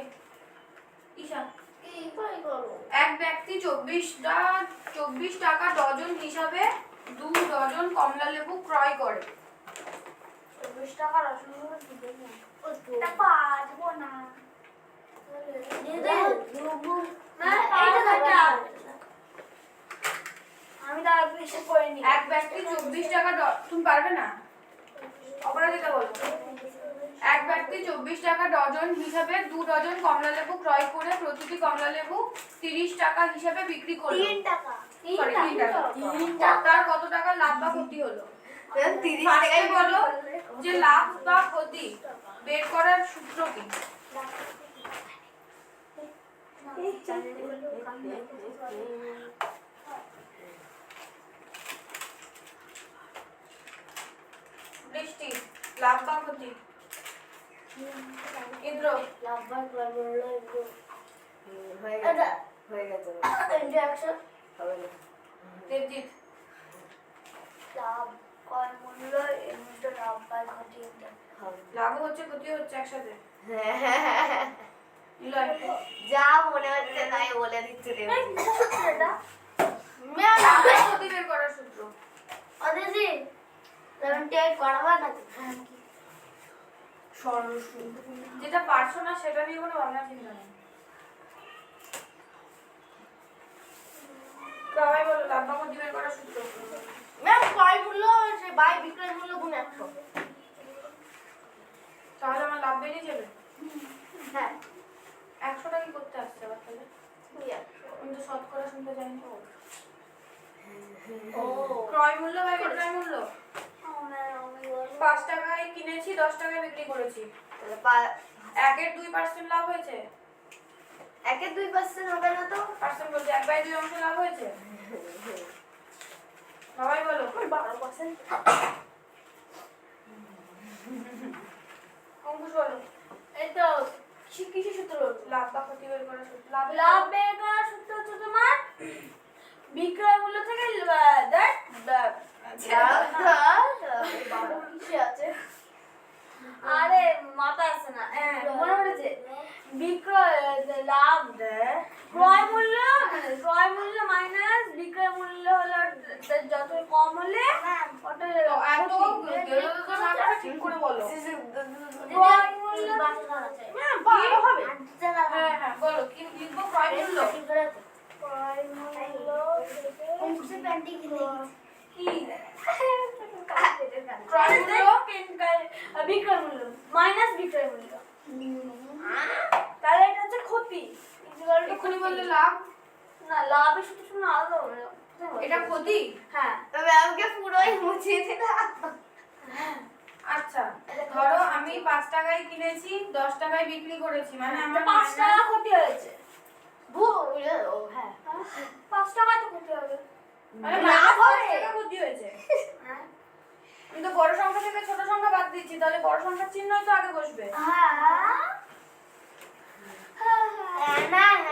B: ঈশা।
A: কি ক্রয় করো?
B: এক ব্যক্তি 24 টাকা ডজন হিসাবে 2 ডজন কমলা লেবু ক্রয় করে।
A: 24 টাকা রসগোল্লা দিবে না।
C: এটা পারবো না। আমি তো আর বেশি করিনি।
B: এক ব্যক্তি 24 টাকা তুমি পারবে না, অপরাজিতা বলো। এক ব্যক্তি 24 টাকা ডজন হিসাবে 2 ডজন কমলা লেবু ক্রয় করে প্রতিটি কমলা লেবু 30 টাকা হিসাবে বিক্রি করলো।
C: 3 টাকা।
B: Sorry, 3 টাকা।
A: 3 টাকা।
B: তার কত টাকা লাভ বা ক্ষতি হলো?
D: 30
B: ফার্স্টে
D: টাকায়
B: বলো যে লাভ বা ক্ষতি বের করার সূত্র কি? বৃষ্টি, লাভ বা ক্ষতি? ইন্দ্র,
A: লাভবার ক্রয় করলো একটু
D: হয়ে গেছে। হয়ে গেছে।
A: ইন্টারঅ্যাকশন
D: হবে না।
B: দেবজিৎ,
A: লাভ ক্রয় মূল্য এর মধ্যে লাভ বাই ক্ষতি
D: হবে।
B: লাভ হচ্ছে ক্ষতি হচ্ছে একসাথে।
D: হ্যাঁ।
B: নিলয়,
D: যা মনে হচ্ছে তাই বলে দিচ্ছে দেবজি।
B: লাভ বা ক্ষতি বের করার সূত্র?
A: অদিদি 78 করাবা নাকি?
B: যেটা পারছো না সেটা নিয়ে কোনো ভাবনা চিন্তা নেই। সবাই বলো লাভ বা ক্ষতি বের করার সূত্র।
A: ম্যাম ক্রয় মূল্য সে বাই বিক্রয় মূল্য গুণ 100।
B: তাহলে আমার লাভ বেরিয়ে যাবে।
A: হ্যাঁ
B: 100টা কি করতে আসছে আবার তাহলে? আমি তো শতকরা শুনতে জানি না।
A: ও
B: ক্রয় মূল্য বা বিক্রয় মূল্য?
C: আমি বলবো
B: 5 টাকায় কিনেছি 10 টাকায় বিক্রি করেছি।
D: তাহলে
B: একের 2% লাভ হয়েছে।
D: একে 2% হবে না তো?
B: পার্সেন্ট বলতে 1/2 অংশ লাভ হয়েছে। সবাই বলো
A: 12%।
B: অঙ্কুশ বলো
A: এই তো কিসে সূত্র?
B: লাভ বা ক্ষতি বের করার সূত্র।
A: লাভ বের করার সূত্র হচ্ছে তোমার বিক্রয় মূল্য থেকে কিসে আছে? আরে মাথা আছে না, মনে পড়েছে। বিক্রয় লাভ ক্রয় মূল্য মাইনাস বিক্রয় মূল্য হলো যত কম হলে ওটা
B: এত মাথাটা ঠিক করে বলো।
A: ক্রয় মূল্য ভালো হবে।
B: হ্যাঁ হ্যাঁ বলো কি লিখবো? ক্রয় মূল্য
A: ক্রয় মূল্য
C: অঙ্কুশের প্যান্টি কিনে
B: কি? ক্রয় মূল্য
A: বিক্রয় মূল্য মাইনাস বিক্রয় মূল্য, তাহলে এটা হচ্ছে ক্ষতি।
B: এক্ষুনি বললে লাভ,
A: না লাভের সাথে শুনে আলাদা হবে।
B: এটা ক্ষতি।
A: হ্যাঁ
D: তবে আমাকে পুরোই মুছিয়ে দিলাম।
B: আচ্ছা ধরো আমি 5 টাকায় কিনেছি 10 টাকায় বিক্রি করেছি, মানে আমার
A: 5 টাকা ক্ষতি হয়েছে। ও হ্যাঁ 5 টাকা তো ক্ষতি হবে।
B: মানে
A: লাভ
B: লাভ
A: হবে।
B: টাকা ক্ষতি হয়েছে।
A: হ্যাঁ
B: আমি তো বড় সংখ্যা থেকে ছোট সংখ্যা বাদ দিচ্ছি, তাহলে বড় সংখ্যার চিহ্নই তো আগে বসবে,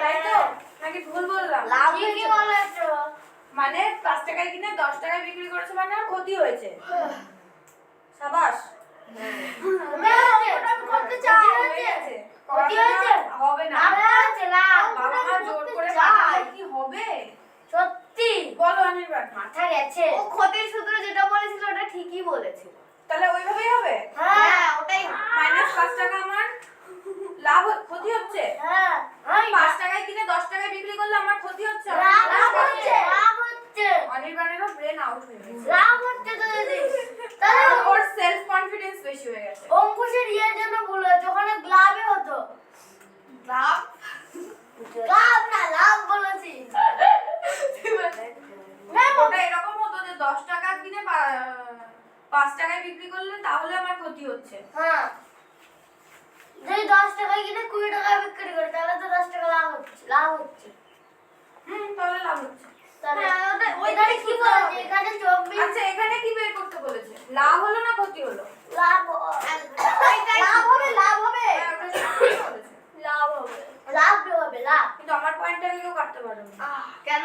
B: তাই তো? নাকি ভুল বললাম?
D: লাভ
A: ঠিকই
D: হয়েছে।
A: বলেছো।
B: মানে 5 টাকায় কিনে 10 টাকায় বিক্রি করেছে মানে আর ক্ষতি হয়েছে। সাবাস।
A: ওটা আমি করতে চাই।
B: হয়ে গেছে।
A: ক্ষতি হয়েছে?
B: হবে না।
A: লাভ হয়েছে, লাভ।
B: বাবা মা জোর করে
A: চাই।
B: পাঠালে কি হবে?
A: সত্যি
B: বলো অনির্বাণ।
A: মাথা গেছে।
D: ও ক্ষতির সূত্র যেটা বলেছিল ওটা ঠিকই বলেছিল।
B: তাহলে ওইভাবেই হবে।
D: হ্যাঁ ওটাই।
B: মাইনাস 5 টাকা আমার লাভ ক্ষতি হচ্ছে।
A: হ্যাঁ
B: 5 টাকায় কিনে 10 টাকায় বিক্রি করলে আমার ক্ষতি হচ্ছে।
A: লাভ হচ্ছে, লাভ হচ্ছে,
B: অনির্বাণেরও ব্রেন আউট হয়ে গেছে।
A: লাভ হচ্ছে তো দিদি। তাহলে
B: ওর সেলফ কনফিডেন্স বেশি হয়ে গেছে।
A: অঙ্কুশের ইয়ের জন্য ভুল হয়েছে, ওখানে লাভে হতো।
D: লাভ
A: লাভ না লাভ বলেছি।
B: ওটা এরকম হতো যে 10 টাকা কিনে 5 টাকায় বিক্রি করলে তাহলে আমার ক্ষতি হচ্ছে।
A: হ্যাঁ যদি 10 টাকায় কিনে 20 টাকায় বিক্রি করে তাহলে তো 10 টাকা লাভ হচ্ছে, লাভ হচ্ছে।
B: তাহলে লাভ হচ্ছে।
A: তাহলে
C: হ্যাঁ, ওই
A: এখানে কি বলেছে এখানে 24
B: আচ্ছা এখানে কি বের করতে বলেছে? লাভ হলো না ক্ষতি হলো?
A: লাভ
C: লাভ হবে লাভ হবে
B: হ্যাঁ, ওটা সত্যি বলেছে।
C: লাভ হবে
A: লাভ হবে লাভ।
B: কিন্তু আমার পয়েন্টটাকে কেউ কাটতে পারবে না।
C: কেন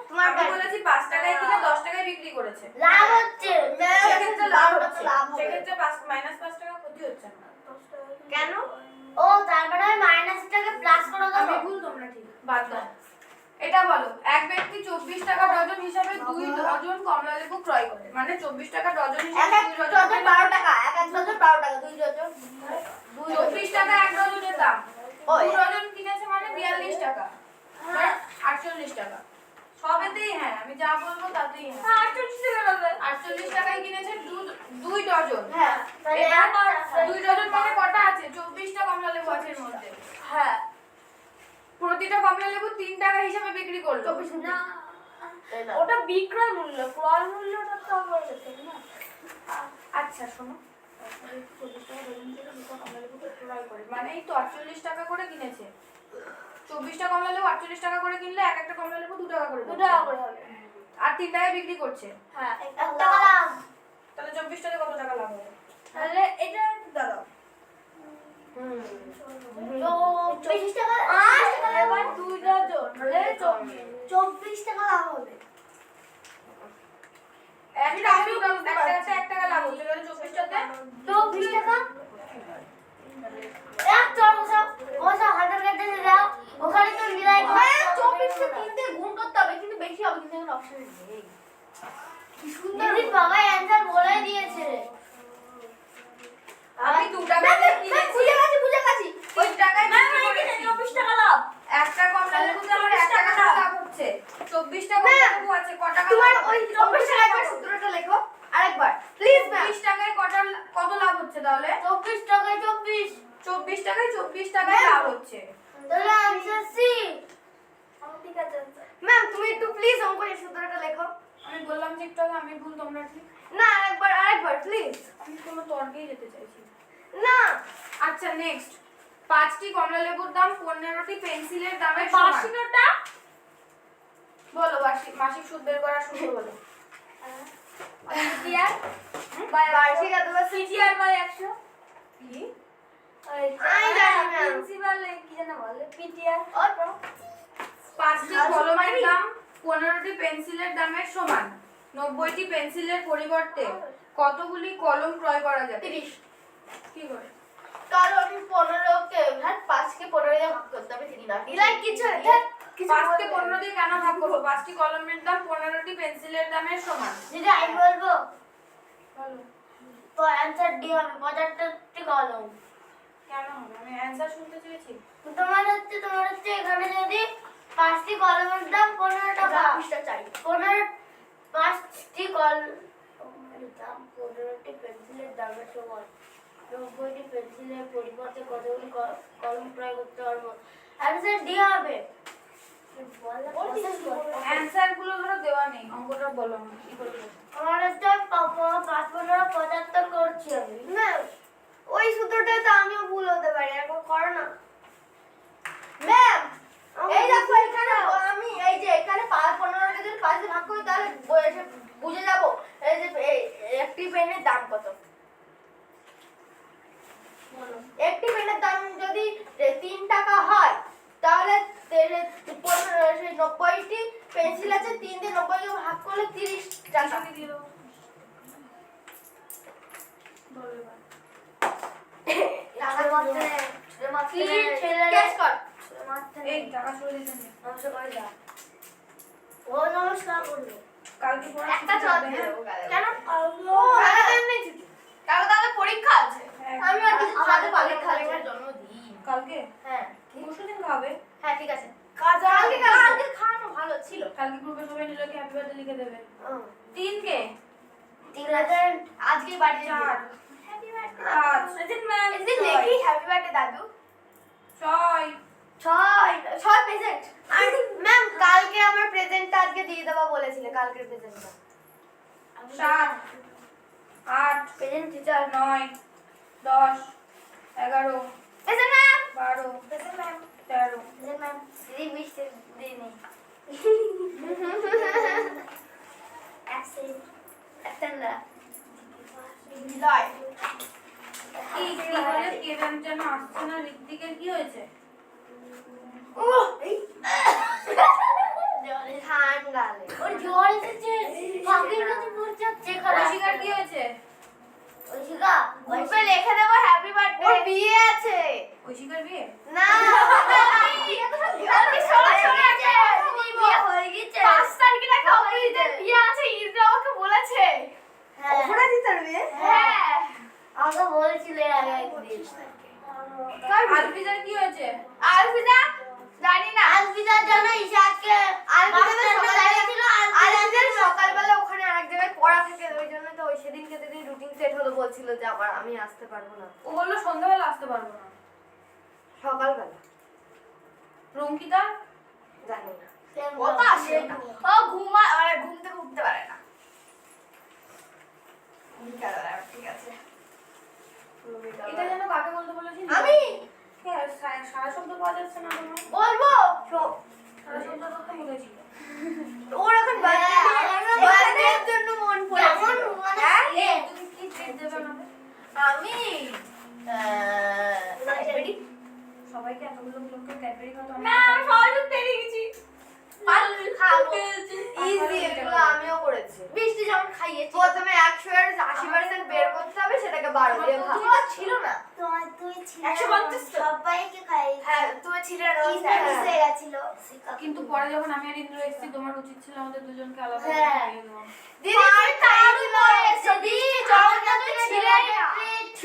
C: তোমার
B: আমি বলেছি 5 টাকায় কিনে 10 টাকায় বিক্রি করেছে।
A: লাভ হচ্ছে
B: সেক্ষেত্রে লাভ হচ্ছে।
C: লাভ হবে।
B: সেক্ষেত্রে -5 টাকা ক্ষতি হচ্ছে না।
C: কেন
A: ও তারপরে মাইনাসটাকে প্লাস করে
B: আমি
A: দেবো।
B: ভুল, তোমরা ঠিক। বাদ দাও। এটা বলো, এক ব্যক্তি 24 টাকা ডজন হিসাবে 2 ডজন কমলা লেবু ক্রয় করে। মানে 24 টাকা ডজন
C: এক
B: হিসাবে
C: এক
B: 2
C: ডজন
B: ডজন
C: 12 টাকা এক এক ডজন 12 টাকা 2 ডজন
B: 24 টাকা এক ডজনের দাম।
C: ওই।
B: 2 ডজন কিনেছে মানে 42 টাকা। মানে 48 টাকা। সবেতেই হ্যাঁ, আমি যা বলবো তাতেই হ্যাঁ।
C: 48 টাকা হবে
B: 48 টাকায় কিনেছে 2 ডজন।
C: হ্যাঁ
A: তাহলে
B: এবার 2 ডজন মানে কটা আছে? 24টা কমলা লেবু আছে এর মধ্যে।
C: হ্যাঁ
B: প্রতিটা কমলা লেবু 3 টাকা হিসাবে বিক্রি করলো।
C: না ওটা বিক্রয় মূল্য ক্রয় মূল্যটা তো আমার কাছে না
B: আচ্ছা শোনো, 40 টাকা ডজন থেকে 2টা কমলা লেবু ক্রয় করে। মানে এই তো 48 টাকা করে কিনেছে। 24টা কমলা লেবু 48 টাকা করে কিনলে এক একটা কমলা লেবু 2 টাকা করে
C: 2
B: পড়ছে।
C: টাকা করে হবে
B: আর 3 টাকায় বিক্রি করছে।
C: হ্যাঁ
A: 1 টাকা লাভ।
B: তাহলে 24 টাকায় কত টাকা লাভ হবে?
C: তাহলে এটা দাঁড়াও
A: 24 টাকা
C: এবার 2 ডজন হলে
A: 24 টাকা লাভ হবে।
B: একটা এক টাকা লাভ হচ্ছে, তাহলে 24 টাকায়
A: 24 টাকা এক চল ওসব হাতের কাছে যাও ওখানে তো মিলাই করে
C: 24 কে 3 দিয়ে গুণ করতে হবে কিন্তু বেশি হবে কিন্তু এখানে অপশন নেই
A: দিদি বাবা অ্যানসার বলে দিয়েছে।
B: আমি 2 টাকা দিয়ে কিনেছি।
C: বুঝে গেছি
B: 3 টাকায় বিক্রি করেছি।
C: 24 টাকা লাভ
B: একটা কমলা লেবুতে আমার 1 টাকা লাভ হচ্ছে। 24 টা কমলা লেবু আছে, ক টাকা
C: তোমার
B: লাভ
C: ওই
B: হচ্ছে?
C: 24 টাকা একবার সূত্রটা লেখো আরেকবার প্লিজ ম্যাম
B: 24 টাকায় কত লাভ হচ্ছে তাহলে?
A: 24 টাকায় 24
B: 24 টাকায় 24 টাকায় লাভ হচ্ছে।
A: তাহলে অ্যানসার সি।
C: ঠিক আছে ম্যাম তুমি একটু প্লিজ অঙ্কের সূত্রটা লেখো
B: আমি বললাম যে একটু আগে আমি ভুল, তোমরা ঠিক।
C: না আরেকবার প্লিজ
B: আমি কোনো তর্কেই যেতে চাইছি।
C: না
B: আচ্ছা নেক্সট, 5টি কমলা লেবুর দাম 15টি পেন্সিলের দামের সমান।
C: বার্ষিকটা
B: বলো মাসিক সুদ বের করার সূত্র বলো।
C: সিটিআর বার্ষিক অথবা সিটিআর বাই 100
B: কি?
C: আমি জানি না
A: প্রিন্সিপাল কি যেন বলে
C: পিটিআর
B: 5টি কলমের দাম 15টি পেন্সিলের দামের সমান। 90টি পেন্সিলের পরিবর্তে কতগুলি কলম ক্রয় করা যাবে?
C: 30
B: কি করে?
C: কারণ 15 কে 5 কে 15 দিয়ে ভাগ করতে হবে 3 না লাইক কিছু না
B: 5কে 15 দিয়ে কেন ভাগ করবো? 5টি কলমের দাম 15টি পেন্সিলের দামের সমান।
A: দিদি আমি বলবো
B: বলো
A: তো অ্যানসার ডি হবে 75টি কলম।
B: কেন হবে? আমি অ্যানসার শুনতে চেয়েছি।
A: তোমার হচ্ছে এখানে যদি 5টি কলমের দাম 15 টাকা
C: পৃষ্ঠা চাই
A: 5টি কলমের দাম 15টি পেন্সিলের দামের সমান। 90টি পেন্সিলের পরিবর্তে কতগুলি কলম ক্রয় করতে পারবো? অ্যানসার ডি হবে।
B: অ্যানসার গুলো ধরো দেওয়া নেই, অঙ্কটা বলো আমাকে কি করে বলবো?
A: আমার হচ্ছে 5-15-75 করছি আমি।
C: না ওই সূত্রটাই তো আমিও ভুল হতে পারি একবার করো না ম্যাম এই দেখো এখানে আমি এই যে এখানে 15 কে যদি 5 দিয়ে ভাগ করি তাহলে বুঝে যাব এই যে একটি পেনের দাম কত একটি পেনের দাম যদি 3 টাকা হয় তাহলে 90টি পেন্সিল আছে 3 দিয়ে 90 কে ভাগ করলে 30 টাকা
B: কি দিয়ে দেবো? বলো এবার।
C: টাকা মারতে
A: কি ছেলেরা-
C: ক্যাশ কর
B: এই টাকা চলে দিতে নেই।
A: নমস্কার করে যা। ও নমস্কার করলো।
B: কালকে পড়া
C: একটা
B: ছুটি
C: চট
B: হবে,
C: দিয়ে
B: হ্যাঁ?
C: দেবো কালকে।
A: কেন?
C: ও কালকে এমনি ছুটি কালকে তাহলে পরীক্ষা আছে
B: হ্যাঁ।
C: আমি আর কিছু
A: আমাদের
C: আমাদের
A: পরীক্ষা
C: পরীক্ষা
A: আছে।
C: আছে জন্মদিন
B: কালকে
C: হ্যাঁ
B: পরশুদিন খাবে।
C: হ্যাঁ ঠিক আছে
A: কালকে
C: কালকে খাওয়ানো ভালো ছিল
B: কালকে গ্রুপে সবাই নিলে কি হ্যাপি বার্থডে লিখে দেবে।
C: হুম।
B: 3 কে
A: 3000
C: আজকে বাড়ি
B: 4
C: হ্যাপি বার্থডে
B: 5
C: এদিন লেখি হ্যাপি বার্থডে দাদু
B: 6
C: ছয় প্রেজেন্ট ম্যাম কালকে আমার প্রেজেন্টটা আজকে দিয়ে দেওয়া বলেছিলে কালকের প্রেজেন্টটা
B: 7 8
A: present teacher
B: 9 10 11
C: present ma'am
B: 12
C: present ma'am
B: 13
A: ma'am দিদি মিষ্টি দিই নেই।
B: আসছে না। ঋত্বিকের কি হয়েছে?
D: ঠান্ডা লেগে।
A: ওর জ্বর এসেছে, কাকের কাছে পৌঁছাচ্ছে খারাপ।
B: ঐশিকার কি হয়েছে?
A: ঐশিকা,
D: গ্রুপে লিখে দেবো হ্যাপি বার্থডে। ওর বিয়ে আছে।
B: ঐশিকার বিয়ে?
D: না আমি সরাসরি একটা কথা বলবো।
A: বিয়ে হয়ে গেছে।
D: 5 তারিখে নাকি অপরাজিতার বিয়ে আছে, ইসরা আমাকে বলেছে।
A: হ্যাঁ,
C: অপরাজিতার বিয়ে?
D: হ্যাঁ
A: আমাকে বলেছিলে আগে একদিন।
B: আলফিজার কি হয়েছে?
D: আলফিদা জানি না।
A: আলবিদার জন্য ইশাদকে
D: আলফিদার সকালবেলা ওখানে আরেক জায়গায় পড়া থাকে, ওই জন্য তো ওই সেদিনকে যেদিন রুটিন সেট হলো বলছিল যে আবার আমি আসতে পারবো না
B: ও বললো সন্ধ্যাবেলা আসতে পারবো না।
D: সকালবেলা।
B: রঙ্কিতা?
D: জানি না।
A: ও
D: ও তো আসে না। ও মানে ঘুম থেকে উঠতে পারে না। বিকালবেলা, ঠিক আছে।
B: এটা যেন কাকে বলতে বলেছি?
D: আমি
B: হ্যাঁ, সারা শব্দ পাওয়া যাচ্ছে না তোমার।
D: বলবো
B: সারা শব্দ তো বলেছিল।
D: ওর এখন বার্থডের জন্য মন পড়েছে।
B: হ্যাঁ, তুমি কি ট্রিট দেবে আমাকে?
D: আমি ক্যাডবেরি।
B: সবাইকে এতগুলো লোককে ক্যাডবেরি খাওয়াতে
D: না, আমি সবাই তো পেরে গেছি। খাবো। ইজি, এগুলো আমিও করেছি। বৃষ্টি যেমন খাইয়েছি। প্রথমে 100 এর 80% বের করতে হবে, সেটাকে 12 দিয়ে ভাগ। তোমার ছিল না?
A: তুই ছিল
D: 150 তো?
A: সবাইকে খাই।
D: হ্যাঁ, তুমি ছিলে না।
A: হয়ে গেছিল।
B: কিন্তু পরে যখন আমি আর ইন্দ্র এসেছি, তোমার উচিত ছিল আমাদের দুজনকে আলাদা করে
A: হ্যাঁ।
B: খাইয়ে দেওয়া।
D: দিদি তুমি তাড়াতাড়ি পরে এসো। দিদি জগন্নাথ তুমি ছিলে না।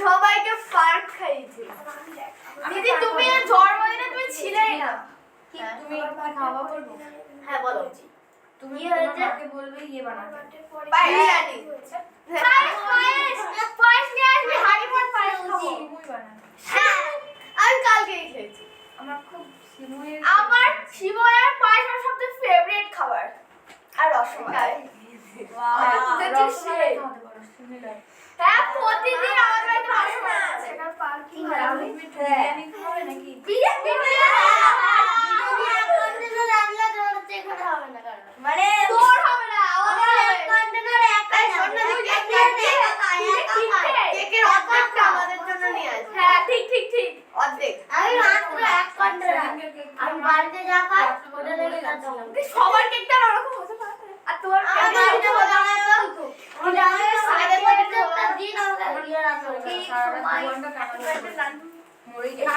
D: সবাইকে পার্ক খাইয়েছিল। দিদি তুমি জন্মদিনে তুমি ছিলেই না।
B: তুমি কি খাওয়া বলবো?
D: হ্যাঁ বলো।
B: তুমি
A: কি হয়েছে?
B: তোমার মাকে বলবে ইয়ে বানাতে।
D: বিরিয়ানি। পায়েস নিয়ে আসবি, হাড়িমোট পায়েস খাবো।
B: সিমুই বানাতে।
D: হ্যাঁ, আমি কালকেই খেয়েছি।
B: আমার খুব সিমুইয়ের
D: আমার শিবয়ের পায়েস আমার সবচেয়ে ফেভারিট খাবার। আর রসমালাই।
B: আর
D: তোদের
B: রসমালাই
D: সেই।
B: খাওয়াতে পারো, সিমুইয়ের।
D: হ্যাঁ, প্রতিদিন আমাদের বাড়িতে রসমালাই আছে।
B: তাহলে তুমি একটু বিরিয়ানি খাওয়াবে নাকি?
D: বিরিয়ানি।
A: মানে
D: তোর হবে না, আমাদের হবে।
A: কন্টেনারে একটা
D: এই শোন না, তুই কেকের অর্ধেকটা আমাদের জন্য নিয়ে আসবি। হ্যাঁ, ঠিক। অর্ধেক।
A: আমি মাত্র এক কন্টেনার
B: সেদিনকে কেক
A: আমি বাড়িতে যা খাই ওটা রেখে যাচ্ছিলাম।
D: সবার কেকটা ওরকম হতে পারে। আর তোর
A: আমার বাড়িতে বানাতো
D: এটা আমাদের সাইডে
A: একটা দিন আমাকে দিয়ে রাখতো
B: সারা রাত 2 ঘন্টা কাটানো মরেই যাবে।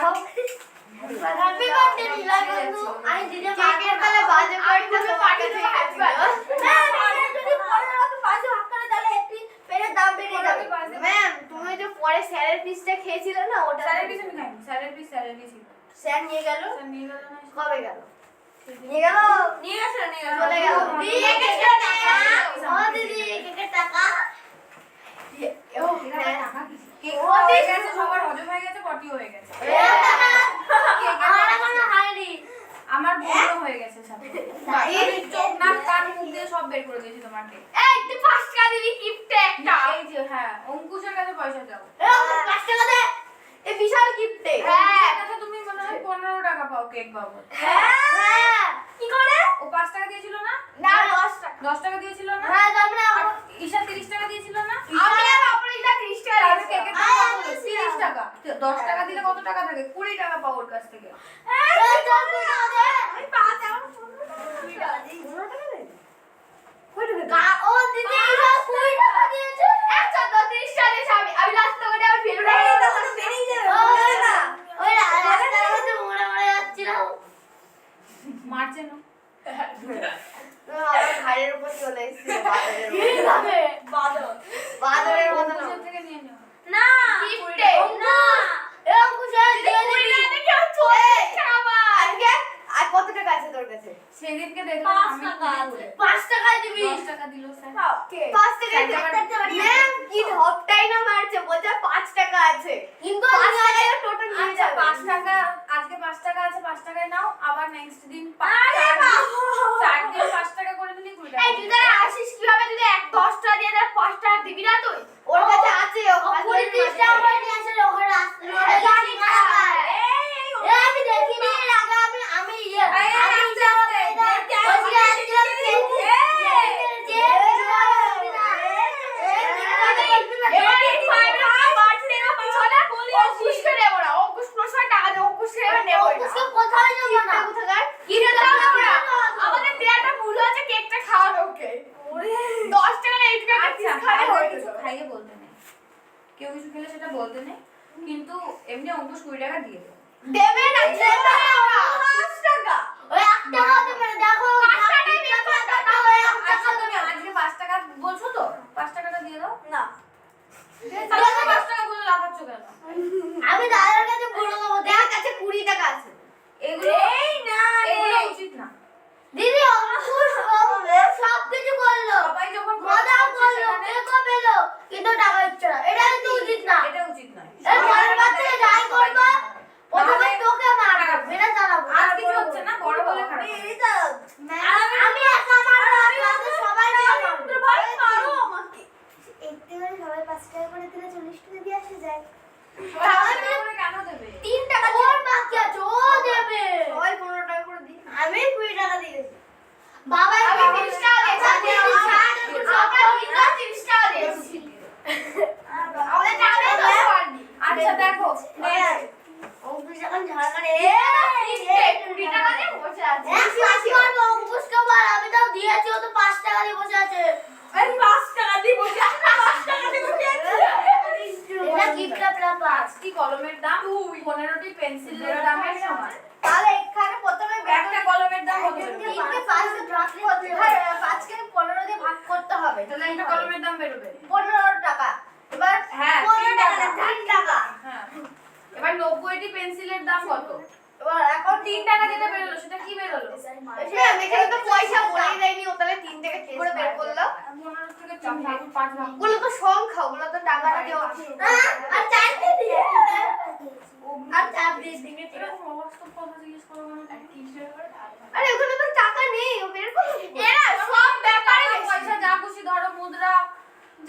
A: হ্যাপি বার্থডে নীলা বন্ধু আমি দিদি
D: কেকের তাহলে বাজে পড়তে তো পাঠিয়ে দেবো একবার।
A: যদি পরে আমাকে পাশে ভাগ করে তাহলে একটি পেনের দাম বেড়ে যাবে।
D: ম্যাম, তুমি যে পরে স্যারের পিসটা খেয়েছিলে না, ওটা
B: স্যারের পিস আমি খাইনি, স্যারের পিস স্যারের ছিল।
D: স্যার নিয়ে গেল।
B: স্যার নিয়ে গেল না?
D: কবে গেল? নিয়ে গেল।
B: নিয়ে গেছে না, নিয়ে গেছে।
D: চলে গেল।
A: দিয়ে কেকের টাকা ও দিদি কেকের টাকা
D: ও হ্যাঁ।
B: কেক হয়ে গেছে, সবার হজম হয়ে গেছে, পটিও হয়ে গেছে।
A: আমার এখনো হয়নি।
B: আমার বন্ধ হয়ে গেছে সাথে। আমি চোখ নাক কান মুখ দিয়ে সব বের করে দিয়েছি তোমার কেক।
D: এই তুই 5 টাকা দিবি গিফটে একটা।
B: এই যে হ্যাঁ, অঙ্কুশের কাছে পয়সা দাও।
D: 5 টাকা দে। এই বিশাল গিফটে।
B: অঙ্কুশের কাছে তুমি মনে হয় 15 টাকা পাও কেক বাবদ।
D: হ্যাঁ। কি করে?
B: ও 5 টাকা দিয়েছিল না?
D: না 10 টাকা।
B: 10 টাকা দিয়েছিল না?
D: হ্যাঁ, তারপরে
B: আর ঈশা 30 টাকা দিয়েছিল না?
D: আমি আর অপরাজিতা 30 টাকা
B: তাহলে
D: দিয়েছি।
B: কেকের দাম কত হলো? 30 টাকা। 10 টাকা দিলে কত টাকা থাকে? 20 টাকা পাও ওর কাছ থেকে।
D: আমি 5 আমার 15 টাকা দিয়েছি। 15 টাকা দে। কই টাকা?
A: ও দিদি সব 20 টাকা দিয়েছে।
D: আচ্ছা, 30 টাকা দিয়েছি আমি। আমি লাস্ট টাকাটা আমার ফেভারিট।
A: ওই রাস্তার মধ্যে মরে যাচ্ছিলাম।
B: মারছে না?
D: আমার ঘাড়ের উপর চলে এসেছে বাদরের মতো।
A: কিভাবে?
D: বাদরের মতো না।
B: অঙ্কুশের থেকে নিয়ে নিও।
A: না
D: গিফটে।
A: না এরকম কিছু দিয়ে দিবি।
D: আজকে আর কত টাকা আছে তোর কাছে?
B: সেদিনকে দেখলাম
A: 5
B: আমি
A: টাকা
B: খুলে
A: আছে।
B: বলে।
A: 5 টাকা দিবি।
B: 10 টাকা দিল স্যার।
D: 5 টাকা
A: টাকা বাড়িয়ে
D: ম্যাম কি ঢপটাই না মারছে, বলছে 5 টাকা আছে।
A: কিন্তু
D: 5 টাকায় টোটাল নিয়ে
B: আচ্ছা,
D: যাবে।
B: 5 টাকা আজকে 5 টাকা আছে, 5 টাকায় নাও। আবার নেক্সট দিন
D: আরে
B: 4 দিন 5 টাকা করে দিলি 20 টাকা।
D: এই তুই তাহলে আসিস কিভাবে? তুই 10 টাকা দিয়ে তাহলে 5 টাকা দিবি না তুই? ওর কাছে আছে, ও
A: ও 20 টাকা করে নিয়ে আসলে ওখানে রাস্তায়
D: জানি না।
A: আমি দেখিনি এর আগে আমি ইয়ে
B: এই,
A: আমি
B: আস্তে আস্তে।
A: ওইদিকে আসছিলাম
D: এবার এই 5 টাকা বাড়ছে না পিছনে। অঙ্কুশকে দেবো না, অঙ্কুশ প্রসাদ
B: অঙ্কুশ 20 টাকা দিয়ে দেবে।
D: দেবে না, দেবে না। 5 টাকা।
A: ওই 1 টাকা দেবে না, দেখো
D: 5 টাকায় বের কর টাকা।
B: আচ্ছা তুমি আজকে 5 টাকা বলছো তো? 5 টাকাটা দিয়ে দাও।
D: না।
B: তাহলে 5 টাকা বলে লাফাচ্ছ কেন?
A: আমি দাদার কাছে বলে দেবো,
D: দেখ কাছে 20 টাকা আছে।
B: এগুলো
D: এই না
B: এগুলো উচিত না।
A: দিদি অঙ্কুশ সব কিছু করলো,
B: সবাই যখন
A: মজা করলো,
B: সেখানে-
A: কেকও পেলো, কিন্তু টাকা দিচ্ছে না। এটা কিন্তু উচিত না।
B: এটা উচিত নয়।
A: এই পরের বার থেকে যাই করবো, প্রথমে
B: নাহলে-
A: তোকে মারবো, মেরে চালাবো।
B: আজ কিছু হচ্ছে না, বড় বলে খারাপ হবে।
A: আমি একা মারবো, আপনাদের সবাই মিলে মারবো।
D: ভাই মারো আমাকে।
C: একটু করে সবাই 5 টাকা করে দিলে 40 টাকা দিয়ে আসা যায়।
B: সবাই মিলে করে কেন দেবে?
D: 3 টাকা
A: ওর বাকি আছে, ও দেবে।
D: সবাই 15 টাকা করে দিই।
A: আমি 20 টাকা দিয়েছি। বাবা
D: আমি 30 টাকা দিয়েছি। সবাই 30 টাকা দিয়েছি। আমাদের টাকা দিয়ে 10 পারনি।
B: আচ্ছা দেখো
A: অঙ্কুশ এখন ঝাড়খানে
D: এই 20 টাকা দিয়ে বসে আছে।
A: অঙ্কুশকে মার, আমি তাও দিয়েছি, ও তো 5 টাকা দিয়ে বসে আছে।
D: এই 5 টাকা দিয়ে বসে আছে। 5 টাকা দিয়ে বসে আছে।
A: এটা কিপটা প্লাপা।
B: 5টি কলমের দাম 15টি পেন্সিলের দামের সমান।
D: তাহলে এখানে প্রথমে
B: একটা কলমের দাম কত বেরোবে?
D: 3 কে 5 দিয়ে ভাগ করতে হবে। 5 কে 15 দিয়ে ভাগ করতে হবে।
B: তাহলে একটা কলমের দাম বেরোবে।
D: 15 টাকা। এবার
B: হ্যাঁ,
D: 15
B: 3
D: টাকা
B: টাকা।
D: 3 টাকা।
B: হ্যাঁ। এবার 90টি পেন্সিলের দাম কত?
D: এবার এখন
B: 3 টাকা যেটা বেরোলো সেটা কি বেরোলো?
D: এখানে তো পয়সা বলেই দেয়নি, ও তাহলে 3 টাকা কি করে বের করলো?
B: 15 থেকে 3 ভাগ 5 ভাগ।
D: ওগুলো তো সংখ্যা, ওগুলো তো টাকাটা দিয়ে
A: আর 4 দিয়ে
D: আর 4 দিয়ে দিবি।
B: এরকম অবাস্তব কথা জিজ্ঞেস করো কেন?
D: আরে ওখানে তো টাকা নেই, ও বের করলো কি করে? এরা সব ব্যাপারে
B: পয়সা যা খুশি ধরো, মুদ্রা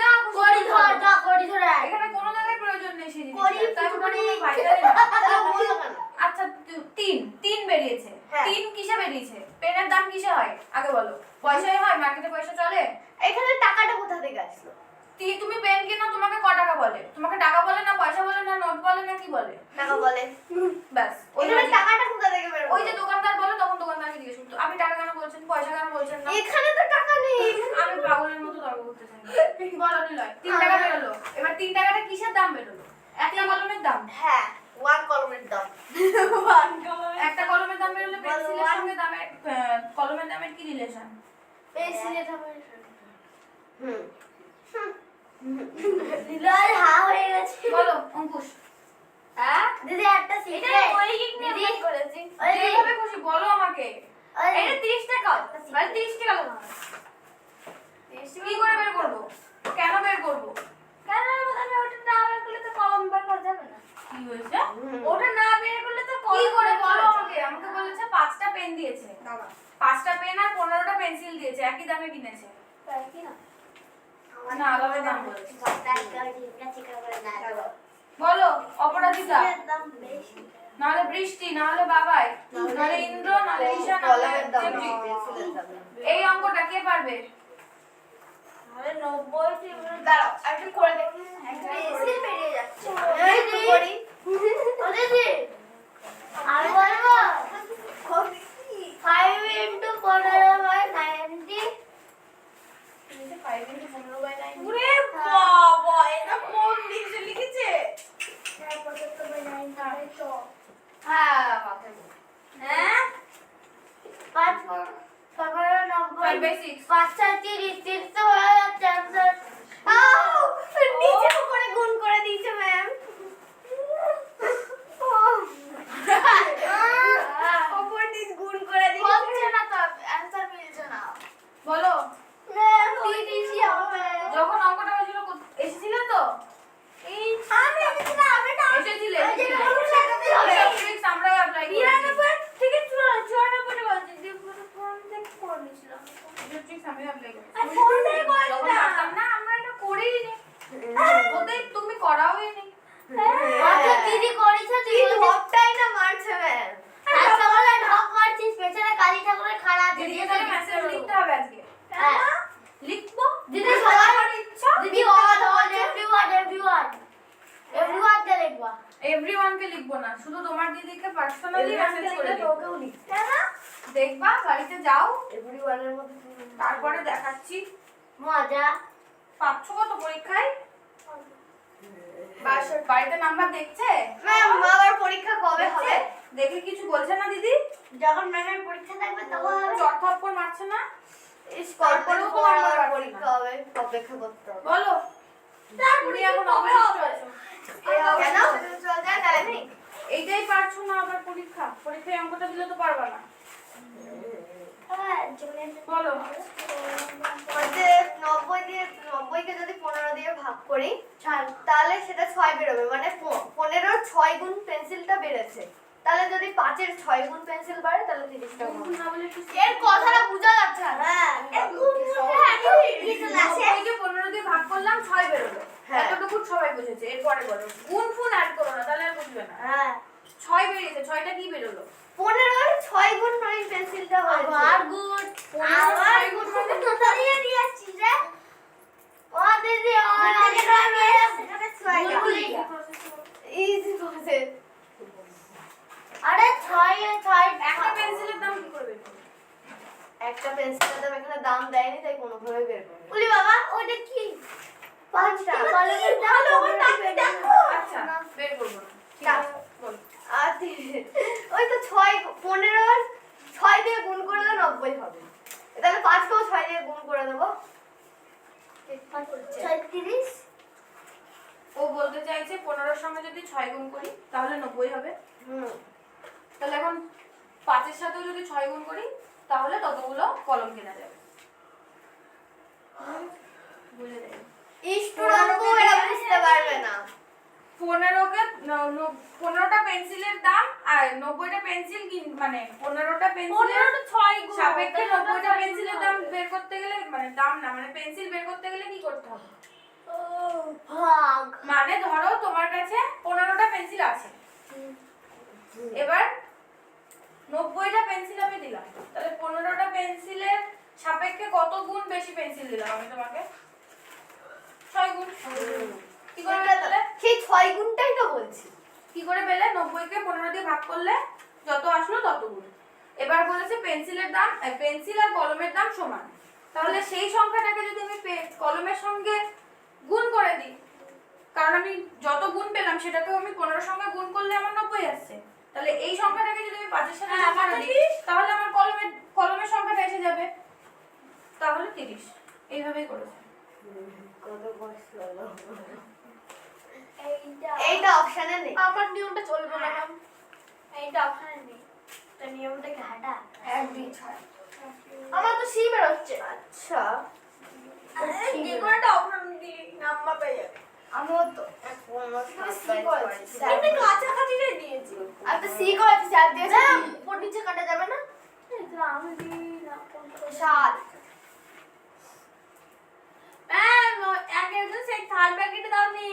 B: যা খুশি
A: করি ধর, যা করি ধর।
B: এখানে কোনো জায়গায় প্রয়োজন নেই সেই জিনিসটা।
A: করি,
B: তাই ওটা
A: করি।
B: কোনো ভাইটালই না।
D: তাহলে বললো কেন?
B: আচ্ছা 3 বেরিয়েছে।
D: হ্যাঁ।
B: 3 কিসে বেরিয়েছে? পেনের দাম কিসে হয় আগে বলো? পয়সায় হয়? মার্কেটে পয়সা চলে?
D: এখানে টাকাটা কোথা থেকে আসলো?
B: তুমি পেন কেনো, তোমাকে ক টাকা বলে? তোমাকে টাকা বলে না, পয়সা বলে না, নোট বলে না, কি বলে?
D: টাকা বলে।
B: ব্যাস ওই
D: এখানে টাকাটা কোথা থেকে বের
B: ওই যে দোকানদার বলে, তখন দোকানদারকে জিজ্ঞেস করতো আপনি টাকা কেন বলছেন, পয়সা কেন বলছেন না?
D: এখানে তো টাকা নেই।
B: আমি পাগলের মতো তর্ক করতে চাই না। বলো নিলয় 3 টাকা বেরোলো। এবার 3 টাকাটা কিসের দাম বেরোলো? একটা কলমের দাম।
D: হ্যাঁ, 1 কলমের দাম।
B: একটা কলমের দাম বেরোলে পেন্সিলের সঙ্গে দামের কলমের দামের কি রিলেশন?
A: পেন্সিলে থাকবে।
D: হুম।
A: দিলার হা হয়ে গেছে।
B: বলো অঙ্কুশ।
A: হ্যাঁ দিদি একটা সিক্রেট দিদি
D: করেছি।
A: ওই দিদি,
B: যেভাবে খুশি বলো আমাকে।
A: ওই
D: এটা 30 টাকা। মানে 30 টাকা লাগবে।
B: কি করে বের করবো? কেন বের করবো?
C: কেন আমি ওটা না বের করলে তো কলম বের করা যাবে না।
B: কি হয়েছে?
C: ওটা না বের করলে তো
B: কি করে বলো আমাকে? আমাকে বলেছে 5টা পেন দিয়েছে। 5টা পেন আর 15টা পেন্সিল দিয়েছে, একই দামে কিনেছে।
C: তাই কি না?
B: না আলাদা দাম বলেছে।
A: চিকা করে না
B: বলো অপরাজিতা,
C: দাম বেশি।
B: নাহলে বৃষ্টি, নাহলে বাবাই, নাহলে ইন্দ্র, নাহলে ঈশা, নাহলে
D: কলমের দাম,
B: জিপজি।
D: পেন্সিলের দাম।
B: এই অঙ্কটা কে পারবে?
C: আরে 90
D: দাঁড়াও, একটু করে দেখি।
C: পেন্সিল বেরিয়ে যাচ্ছে।
A: এই দিদি
D: করি।
A: ও দিদি আমি বলবো 5 into 15 by 90
B: 5 into 15/9।
D: ওরে বাবা, এটা কোন দিকে লিখেছে?
C: 75 by 90 তো
D: হ্যাঁ, মাথায় বল।
C: হ্যাঁ
A: 5 15
B: 5 by
A: 90
B: 6।
A: 5 4 30 30 তো হয়ে যাচ্ছে आंसर
D: আউ, নিচে করে গুণ করে দিয়েছে ম্যাম। ওপর নিচ গুণ করে দিয়েছে।
C: হচ্ছে না তো অ্যানসার মিলছে না।
B: বলো
A: ম্যাম 30 হবে
B: যখন অঙ্কটা হয়েছিল এসেছিলে তো?
A: আমি এসেছিলাম আমি না
B: এসেছিলে
A: এই যে বলুন সেটাতেই হবে
B: এইসব tricks আমরাও apply করেছি।
A: 99 থেকে 94 বলছি যে পুরো ফোন থেকে করে নিয়েছিলাম
B: এইসব tricks আমিও apply করেছি।
A: আর ফোন থেকে
B: যখন
A: করেছিলাম
B: পারতাম না, আমরা এটা করেই নি। ওদের তুমি করাওই নি।
A: আচ্ছা দিদি করেছে তুই
D: তুই
A: বলছিস
D: ধপটাই না মারছে ম্যাম।
A: আচ্ছা বলে ঢপ মারছিস পেছনে কালী ঠাকুরের খাড়া আছে
B: দিদিকে তাহলে মেসেজ লিখতে হবে আজকে।
A: হ্যাঁ
B: লিখবো?
A: দিদি সবাই দিদি অল এভরিওয়ান কে লিখবা
B: everyone কে লিখবো না, শুধু তোমার দিদিকে পার্সোনালি মেসেজ করে দিও।
D: ওকেও লিখ।
B: দেখবা বাড়িতে যাও,
D: এভরিওয়ানের মধ্যে
B: তারপরে দেখাচ্ছি।
A: মজা
B: পাচ্ছ কত পরীক্ষায়? বাড়িতে নাম্বার দেখছে?
D: ম্যাম আমার পরীক্ষা কবে হবে?
B: দেখে কিছু বলছে না দিদি?
A: যখন ম্যামের পরীক্ষা থাকবে তখন হবে।
B: চটথপ্পড় মারছে না?
D: ইস
B: তারপরেও
D: কতদিন
B: তো
D: পর
B: নাম্বার
D: আমার
B: পাচ্ছি
D: পরীক্ষা
B: না।
D: হবে, অপেক্ষা করতে হবে।
B: বলো। তুমি এখন অবশিষ্ট আছো।
D: কেন? চল যায় তাহলে নেই।
B: এইটাই পারছো না আবার পরীক্ষা? পরীক্ষায় অঙ্কটা দিলে তো পারবা না।
A: হ্যাঁ, জীবনের
B: বলো।
D: হচ্ছে 90 দিয়ে 90 কে যদি 15 দিয়ে ভাগ করি তাহলে সেটা 6 বেরোবে, মানে 15 6 গুণ পেন্সিলটা বেড়েছে। তাহলে যদি 5 এর 6 গুণ পেন্সিল বাড়ে তাহলে 30 টা হবে।
B: না বলে একটু
A: এর কথাটা বোঝা যাচ্ছে না। হ্যাঁ, কি চলে আসে?
B: 15 দিয়ে ভাগ করলাম 6 বেরোলো।
D: হ্যাঁ।
B: এতটুকু সবাই বুঝেছে। এরপরে বলো। গুণ ফুন অ্যাড করো না, তাহলে আর বুঝবে না।
A: হ্যাঁ,
B: 6 বেরিয়েছে, 6টা কি বেরোলো?
D: 15 এর 6 গুণ মানে পেন্সিলটা হয়েছে।
A: আবার গুড।
B: 15
A: আবার
B: 6 গুণ
A: গুড
B: মানে
A: তো দাঁড়িয়ে দিয়েছিস রে। ও দিদি ও
D: ইজি প্রসেস।
A: আরে 6
B: একটা পেন্সিলের দাম কি করে বের করবে?
D: একটা পেন্সিলের দাম এখানে দাম দেয়নি তাই কোনোভাবে বের করবে।
A: উলি বাবা ওটা কি? 5টা কলমের দাম
D: ভালো করে তাকিয়ে দেখো।
B: আচ্ছা, বের করবো না। ঠিক
D: কাজ।
B: আছে, বলো।
D: আর ওই তো 6 15 এর 6 দিয়ে গুণ করলে 90 হবে। তাহলে 5 কেও 6 দিয়ে গুণ করে দেবো।
A: 36
B: ও বলতে চাইছে 15 সঙ্গে যদি 6 গুণ করি তাহলে 90 হবে।
D: হুম।
B: তাহলে এখন 5 এর সাথেও যদি 6 গুণ করি তাহলে ততগুলো কলম কেনা যাবে। বুঝে দেবে।
D: স্টুডেন্ট এরা বুঝতে পারবে না।
B: 15টা পেন্সিলের দাম আর 90টা পেন্সিল মানে 15টা পেন্সিলের
A: 6 গুণ
B: সাপেক্ষে 90টা পেন্সিলের দাম বের করতে গেলে মানে দাম না মানে পেন্সিল বের করতে গেলে কি করতে হবে?
A: ভাগ
B: মানে ধরো তোমার কাছে 15টা পেন্সিল আছে, এবার 90টা পেন্সিল আমি দিলাম, তাহলে 15টা পেন্সিলের সাপেক্ষে কত গুণ বেশি পেন্সিল দিলাম আমি তোমাকে? 6 গুণ। কি করে পেলে?
D: সেই 6 গুণটাই তো বলছি।
B: কি করে পেলে? 90 কে 15 দিয়ে ভাগ করলে যত আসলো তত গুণ। এবার বলেছে পেন্সিলের দাম পেন্সিল আর কলমের দাম সমান, তাহলে সেই সংখ্যাটাকে যদি আমি কলমের সঙ্গে গুণ করে দিই, কারণ আমি যত গুণ পেলাম সেটাকেও আমি 15 সঙ্গে গুণ করলে আমার 90 আসছে, তাহলে এই সংখ্যাটাকে যদি আমি 5 এর সাথে গুণ করে দিই তাহলে আমার কলমের সংখ্যাটা এসে যাবে, তাহলে 30। এইভাবেই করেছে।
D: কত কষ্ট হলো।
A: এইটা
D: এইটা অপশনে নেই।
A: আমার নিয়মটা চলবে না ম্যাম। এইটা ওখানে নেই। তো নিয়মটা কি হাঁটা?
D: 1 2 6।
A: আমার তো সি বেরোচ্ছে।
D: আচ্ছা
A: যে কোনটা অপশন দিই নাম্বার পেয়ে যাবে।
D: আমিও তো
A: এটা কাছাকাছি রে দিয়েছি।
D: আর তো সি করেছি 4 দিয়েছি।
A: উপর নিচে কাটা যাবে না? এটা আমি দিই না
D: 7।
A: ম্যাম একজন সেই থার্ড প্যাকেটে দাও নি।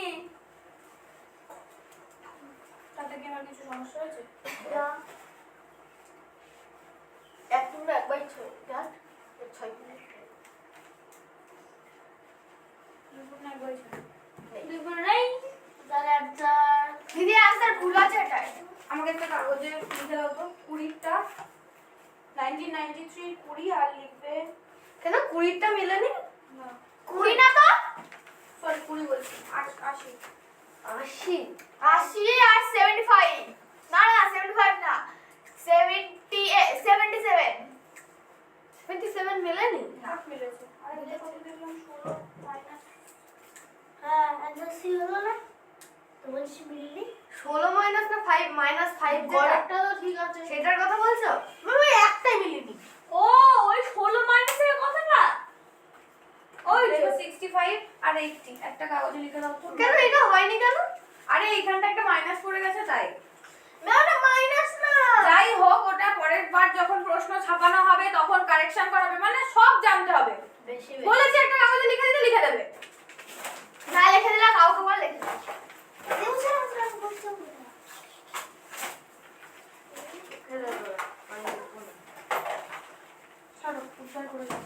B: তাতে কি আমার কিছু সমস্যা হয়েছে?
A: একবার 6 যাক 6
B: না বলছো।
A: দুপুর নেই তাহলে আনসার
D: দিদি आंसर ভুল আছে এটাই।
B: আমাকে একটা কাগজে লিখে দাও তো 20টা 1993 20 আর লিখবে
D: কেন 20টা মিলেনি?
B: না
D: 20 না তো?
B: সরি 20 বলছি 80
D: 80
A: 80 আর 75 না না 75 না 77
D: 27 মিলেনি?
B: না মিলেছে আর এটা কত দিলাম 16 মাইনাস
A: হ্যাঁ আনসার সি হলো না তো বলছি মিললি
D: 16 মাইনাস না 5 মাইনাস 5 যেটা
A: পরেরটা তো ঠিক আছে
D: সেটার কথা বলছো?
A: মামা একটাই মিলিনি ও ওই 16 মাইনাসের কথাটা
B: ওই দেখো 65 আর 80 একটা কাগজে লিখে দাও তো
D: কেন এটা হয়নি কেন?
B: আরে এইখানটা একটা মাইনাস পড়ে গেছে তাই
A: না ওটা মাইনাস না
B: যাই হোক ওটা পরের বার যখন প্রশ্ন ছাপানো হবে তখন কারেকশন করাবে মানে সব জানতে হবে
A: বেশি
B: বলেছি একটা কাগজে লিখে দিতে লিখে দেবে
D: না লিখে দিলা কাউকে বল লিখে দাও।
A: দেউছে আমরা বলছো
B: ছাড়ো উদ্ধার করে দাও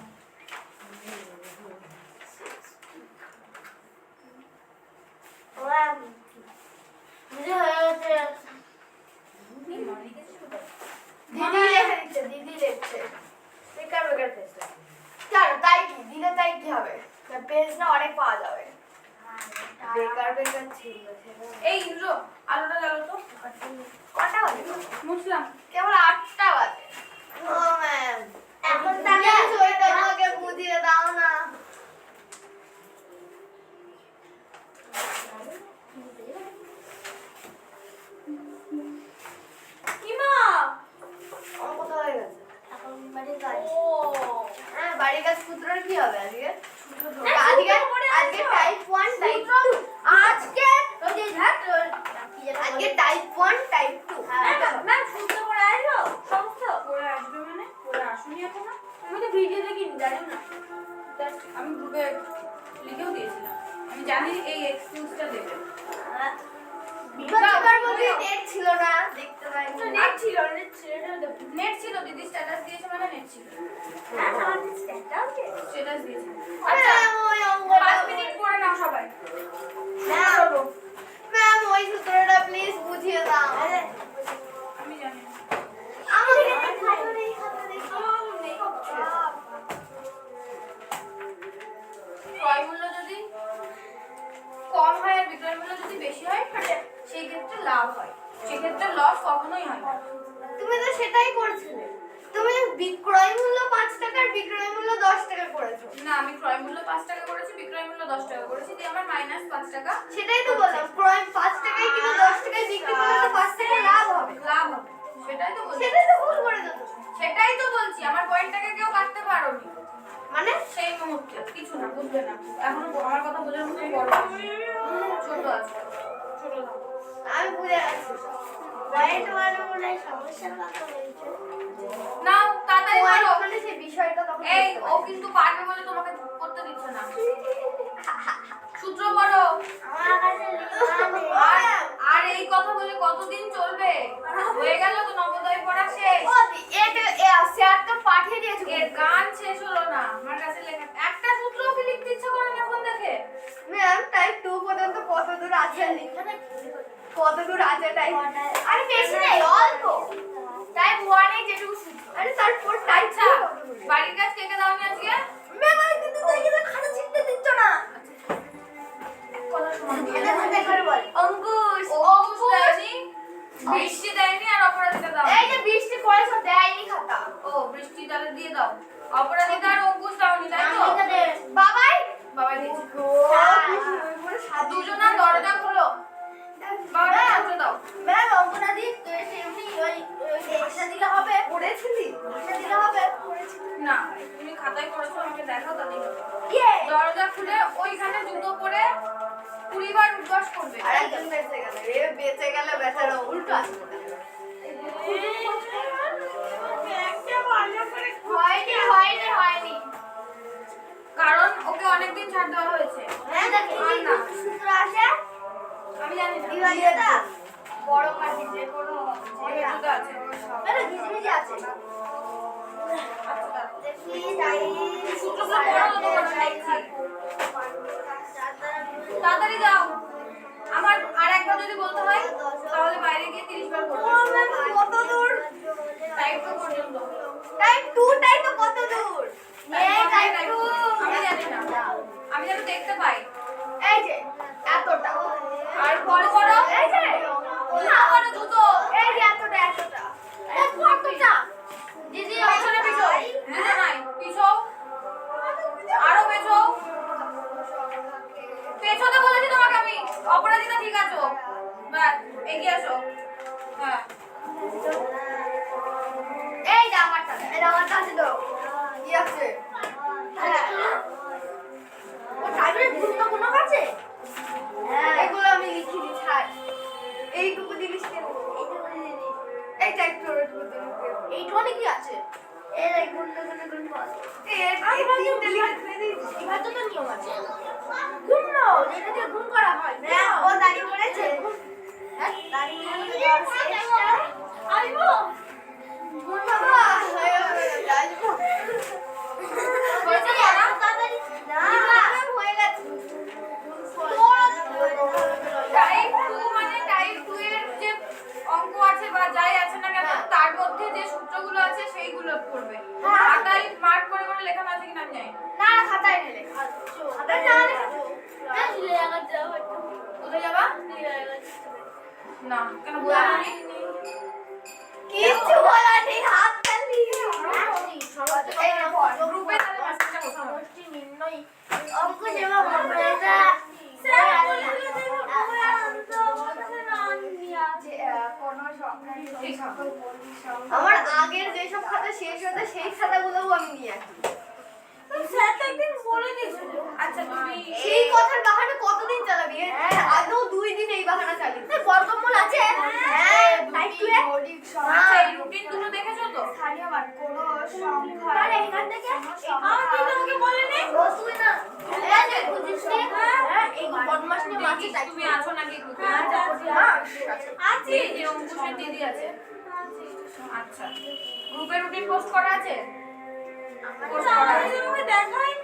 A: ম্যাম মুঝে হয়ে গেছে
D: দিদি লিখছে বেকার বেকার পেজ চলো তাই কি দিলে তাই কি হবে পেজ না অনেক পাওয়া যাবে বেকার বেকার ছিল
B: মুছলাম।
D: কেবল 8টা বাজে। ও ম্যাম,
A: এখন তাহলে
D: ওইটা আমাকে বুঝিয়ে দাও না।
B: কিমা
D: অঙ্ক তো হয়ে গেছে।
A: এখন বাড়ির কাজ।
B: ও
D: হ্যাঁ, বাড়ির কাজ সূত্রের কি হবে আজকে?
B: সূত্র ধরো।
D: আজকে টাইপ 1 টাইপ 2
A: আজকে ওই যে ধ্যাত
D: আজকে টাইপ 1 টাইপ 2
A: ম্যাম সূত্র পড়ে আসলো সমস্ত।
B: পরে আসবে মানে পরে আসুনি এখনো।
A: আমি তো ভিডিও দেখিনি জানি না।
B: আমি গ্রুপে লিখেও দিয়েছিলাম, আমি জানি এই এক্সকিউজটা দেবে।
D: বাবার মধ্যে নেট ছিল না, দেখতে পাইনি।
B: নেট ছিল নেট ছিল দিদি স্ট্যাটাস দিয়েছে মানে নেট ছিল। স্ট্যাটাস দিয়েছে। আচ্ছা
D: ম্যাম, ওই অঙ্কটা
B: 5 মিনিট পরে নাও সবাই।
D: ম্যাম, ওই সূত্রটা প্লিজ বুঝিয়ে দাও।
B: আমি জানি না।
D: আমাকে খাতা নেই, খাতা নেই।
B: ক্রয় মূল্য যদি কম হয় আর বিক্রয় মূল্য যদি বেশি হয় সেই ক্ষেত্রে লাভ হয়, সেক্ষেত্রে লস কখনোই হয় না।
D: তুমি তো সেটাই করছিলে। তুমি বিক্রয় মূল্য 5 টাকা আর বিক্রয় মূল্য 10 টাকা করেছো।
B: না, আমি ক্রয় মূল্য 5 টাকা করেছি, বিক্রয় মূল্য 10 টাকা করেছি, দিয়ে আমার মাইনাস 5 টাকা
D: সেটাই তো বললাম, ক্রয় 5 টাকায় কিলো 10 টাকায় বিক্রি করলে তো 5 টাকা লাভ হবে।
B: লাভ হবে। সেটাই তো বলছি,
D: সেটাই তো ভুল করেছো তুমি।
B: সেটাই তো বলছি, আমার পয়েন্টটাকে কেউ কাটতে পারোনি
D: মানে
B: সেই মুহূর্তে। কিছু না, বুঝবে না, এখনো আমার কথা বোঝার মতো বড় আছে, ছোট আছে, ছোট না।
D: আমি বুঝে গেছি।
A: পয়েন্ট মানে মনে হয় সমস্যার কথা বলছে।
B: নাও তাড়াতাড়ি
D: পয়েন্ট
B: করো।
D: মানে সেই বিষয়টা তখন
B: এই
D: বুঝতে
B: ও
D: পারছি।
B: কিন্তু পারবে বলে তোমাকে করতে দিচ্ছে না। সূত্র পড়ো।
A: আমার কাছে লিখা নেই।
B: আর এই কথা বলে কতদিন চলবে? হয়ে গেল তো নবোদয় পড়া শেষ।
D: ও স্যার তো পাঠিয়ে দিয়েছে।
B: এর গান শেষ হলো না, আমার কাছে লেখা একটা সূত্র কি লিখতে ইচ্ছা করে না ফোন দেখে।
D: ম্যাম, টাইপ 2 পর্যন্ত কত দূর আছে? কত দূর আছে টাইপ? আরে বেশি নেই, অল্প। টাইপ 1 এ যেটুকু সূত্র। আরে তারপর টাইপ
B: আচ্ছা, বাড়ির কাজ কে কে দাওনি আজকে?
D: ম্যাম, আমি কিন্তু তাই কিন্তু খাতা ছিটতে দিচ্ছ না।
B: কথা শোনো।
A: একবার বল।
D: অঙ্কুশ,
B: অঙ্কুশ দেয়নি, বৃষ্টি দেয়নি, আর অপরাজিতা দাও।
D: এই যে বৃষ্টি করেছো দেয়নি খাতা।
B: ও বৃষ্টি তাহলে দিয়ে দাও। অপরাজিতা আর অঙ্কুশ দাওনি, তাই তো?
D: বাবাই
B: বাবাই দিয়েছে।
D: সাত
B: দুজনা দরজা খোলো, বাবা খুলে দাও।
A: ম্যাম অঙ্কটা দিই তো এমনি ওই ভাষা দিলে হবে।
D: পড়েছিলি?
A: ভাষা দিলে হবে।
B: না, তুমি খাতায় করেছো, আমাকে দেখাও তাহলেই হবে।
A: ইয়ে
B: দরজা খুলে ওইখানে জুতো পরে 20 বার উঠবাস করবে।
D: আর একজন বেঁচে গেল। এ বেঁচে গেলে বেচারা উল্টো আছে। হয়নি।
B: কারণ ওকে অনেকদিন ছাড় দেওয়া হয়েছে।
A: ম্যাম দেখি
B: আর না,
A: সূত্র আছে।
B: আমি জানি না।
A: বিভাজ্যতা
D: বড় কাঠি যে কোনো
B: জুতো আছে।
A: এটা ঘিজিমিজি আছে।
B: আচ্ছা, দাও।
A: দেখি তাই
B: সূত্রটা পড়ো তো তোমার দেখছি। তাড়াতাড়ি যাও। আমার আর একবার যদি বলতে হয় তাহলে বাইরে গিয়ে 30 বার করবে।
D: কত দূর?
B: টাইপ তো পর্যন্ত।
D: টাইপ 2 টাই তো কত দূর?
B: এই টাইপ 2 আমি জানি না, আমি যেন দেখতে পাই।
D: এই যে এতটা।
B: আর বড় বড়
D: এই যে
B: জুতো বড় জুতো।
D: এই যে এতটা।
A: কতটা
B: দিদি পিছনে পিছো, জুতো নাই, পিছো, আরো পেছো, পেছোতে বলেছি তোমাকে আমি। অপরাজিতা ঠিক আছো? ব্যাস, এগিয়ে আসো। হ্যাঁ,
D: এই যে আমারটা। এটা আমারটা আছে তো। কি আছে? হ্যাঁ।
A: ও টাইপের গুরুত্বপূর্ণ আছে।
D: এগুলো আমি লিখিনি ছাড়। এইটুকু জিনিস কেন? এই টাইপ করে
A: এইটুখানি কি আছে? এই গুণ বল।
D: এই তিনটে লিখে দিয়েছি।
A: বিভাজ্যতার নিয়ম আছে। গুণ না, যেটা দিয়ে গুণ করা হয়।
D: হ্যাঁ, ও দাঁড়িয়ে পড়েছে।
A: হ্যাঁ, দাঁড়িয়ে এক্সট্রা আইবো।
D: গুণ বাবা, আসবো।
B: হয়েছে পড়া?
A: তাড়াতাড়ি
D: না, হয়ে গেছে।
B: টাইপ 2 মানে টাইপ 2 এর যে অঙ্ক আছে বা যাই আছে না কেন তার মধ্যে যে সূত্রগুলো আছে সেইগুলো করবে। খাতায় মার্ক করে করে লেখানো আছে কিনা আমি জানি না।
D: না, খাতায় নেই লেখা। খাতায় না লেখা।
B: কোথায় যাবা? না, কেন বলা হয়নি?
D: কিছু বলা নেই, হাত তালি।
B: এই গ্রুপে তাহলে মেসেজটা করতে হবে।
A: অঙ্কুশ এবার বলবে এটা
D: আমার আগের যেসব খাতা শেষ হতো সেই খাতাগুলোও আমি নিয়ে আসি।
B: আচ্ছা তুমি
D: সেই কথার বাহানা কতদিন চালাবি? আদৌ 2 দিন এই বাহানা চালিয়ে
A: বর্গমূল আছে
D: হ্যাঁ
B: আচ্ছা এই রুটিন দুটো দেখেছো তো?
A: তাহলে এখান থেকে তোমাকে বলেনি ও তুই না এই যে বুঝিস নি হ্যাঁ এই বদমাশ নিয়ে মাছি তাই
B: তুমি আছো নাকি গ্রুপে?
A: আছি
B: এই যে অঙ্কুশের দিদি আছে। আচ্ছা গ্রুপে রুটিন পোস্ট করা আছে? পোস্ট করা আছে।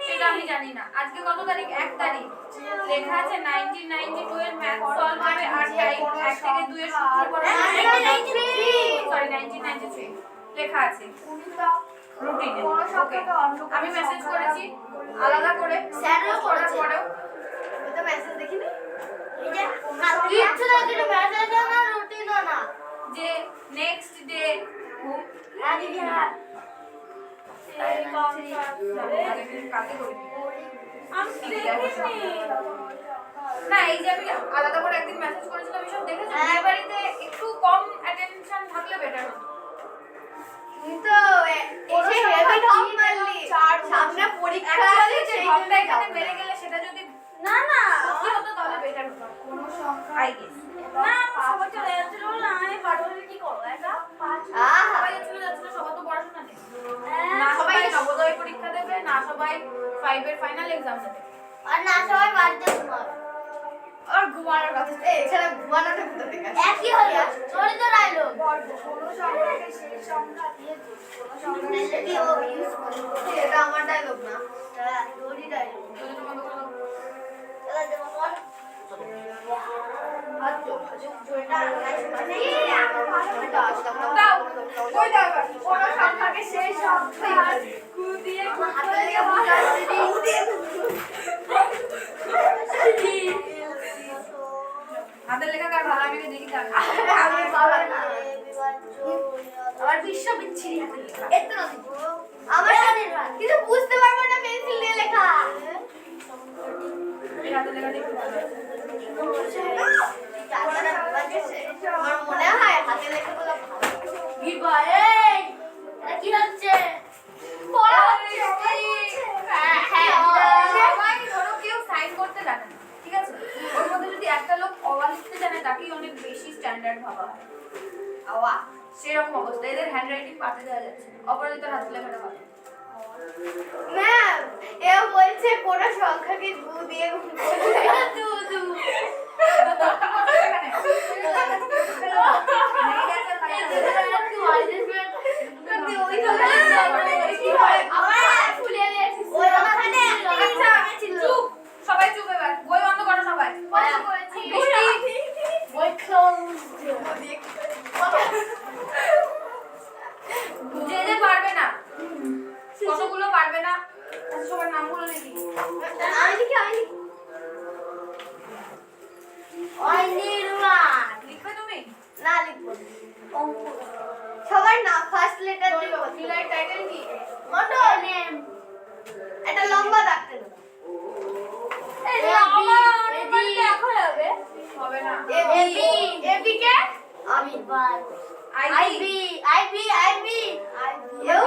B: সেটা আমি জানি না। আজকে কত তারিখ? 1 তারিখ। লেখা আছে 1992 এর ম্যাথ সলভ হবে আর টাইপ 1 থেকে 2 এর সূত্র পড়া। সরি 1993 লেখা আছে রুটিনে। ওকে আমি মেসেজ করেছি আলাদা করে
A: স্যারও করেছে
B: পরেও
D: আমি তো মেসেজ দেখিনি।
A: এই যে কিচ্ছু না কিছু মেসেজ না রুটিনও না
B: যে নেক্সট ডে
A: আদি হ্যাঁ
B: কালকে করে না এই যে আমি আলাদা করে একদিন মেসেজ করেছিলাম এসব দেখেছো? বিয়ে বাড়িতে একটু কম অ্যাটেনশন থাকলে বেটার হতো।
D: তুই তো এসে হেভি ঢপ মারলি। সামনে পরীক্ষা আছে
B: Actually, যে
D: সেই
B: ঢপটা
D: জন্য
B: এখানে বেড়ে গেলে সেটা যদি
A: না না
B: কি হতো তাহলে বেটার হতো। আই গেস
A: না সবাই চলে যাচ্ছিল না আমি পারবো কি করব এটা
D: আহা
B: সবাই যাচ্ছিল সবার তো পড়াশোনা নেই। না সবাই নবোদয় পরীক্ষা দেবে না সবাই 5 এর ফাইনাল এক্সাম দেবে।
A: আর না সবাই বাড়িতে ঘুমাবে
D: আর ঘুমানোর কথা এখানে ঘুমানোটা কোথা থেকে আসে?
A: একই হলো চলে তো রাইলো
D: এটা আমার ডায়লগ না।
A: দড়ি রাইলো
B: তোদের বন্ধ করে দাও।
A: চলে যাবো বল
B: দাও কই দাও এবার?
D: কোনো সংখ্যাকে শেষ সংখ্যা
B: দিয়ে
D: হাতে লেগে বুঝাচ্ছি।
B: হাতের লেখা কার ভালো আমি দেখি কার
D: আমি বাবা না।
A: আবার বিশ্ব বিচ্ছিরি হাতে লেখা
D: এত না আমার কিছু বুঝতে পারবো না পেন্সিল দিয়ে লেখা।
B: এই হাতের লেখা দেখি
D: আমার মনে হয় হাতে লেখাগুলো ভালো।
A: বিবা এই এটা কি হচ্ছে
D: পড়া হচ্ছে হ্যাঁ হ্যাঁ
B: সবাই ধরো কেউ সাইন করতে জানে না ঠিক আছে ওর মধ্যে যদি একটা লোক অবা লিখতে জানে তাকেই অনেক বেশি স্ট্যান্ডার্ড ভাবা হয়
D: আওয়া
B: সেরকম অবস্থা এদের হ্যান্ডরাইটিং পাতে দেওয়া যাচ্ছে অপরাজিতার হাতের লেখাটা ভালো
D: ম্যাম এও বলছে কোনো সংখ্যাকে 2 দিয়ে গুণ
A: দু
B: চুপ সবাই চুপ এবার বই বন্ধ করো সবাই যে যে পারবে না কতগুলো পারবে না আচ্ছা সবার নামগুলো লিখি
D: আমি লিখি
B: লিখবে তুমি
D: না লিখবো সবার না ফার্স্ট লেটার দিয়ে
B: নীলার টাইটেল কি
D: এটা লম্বা রাখতে
B: হবে না
D: এবি কে আমি
B: আইবি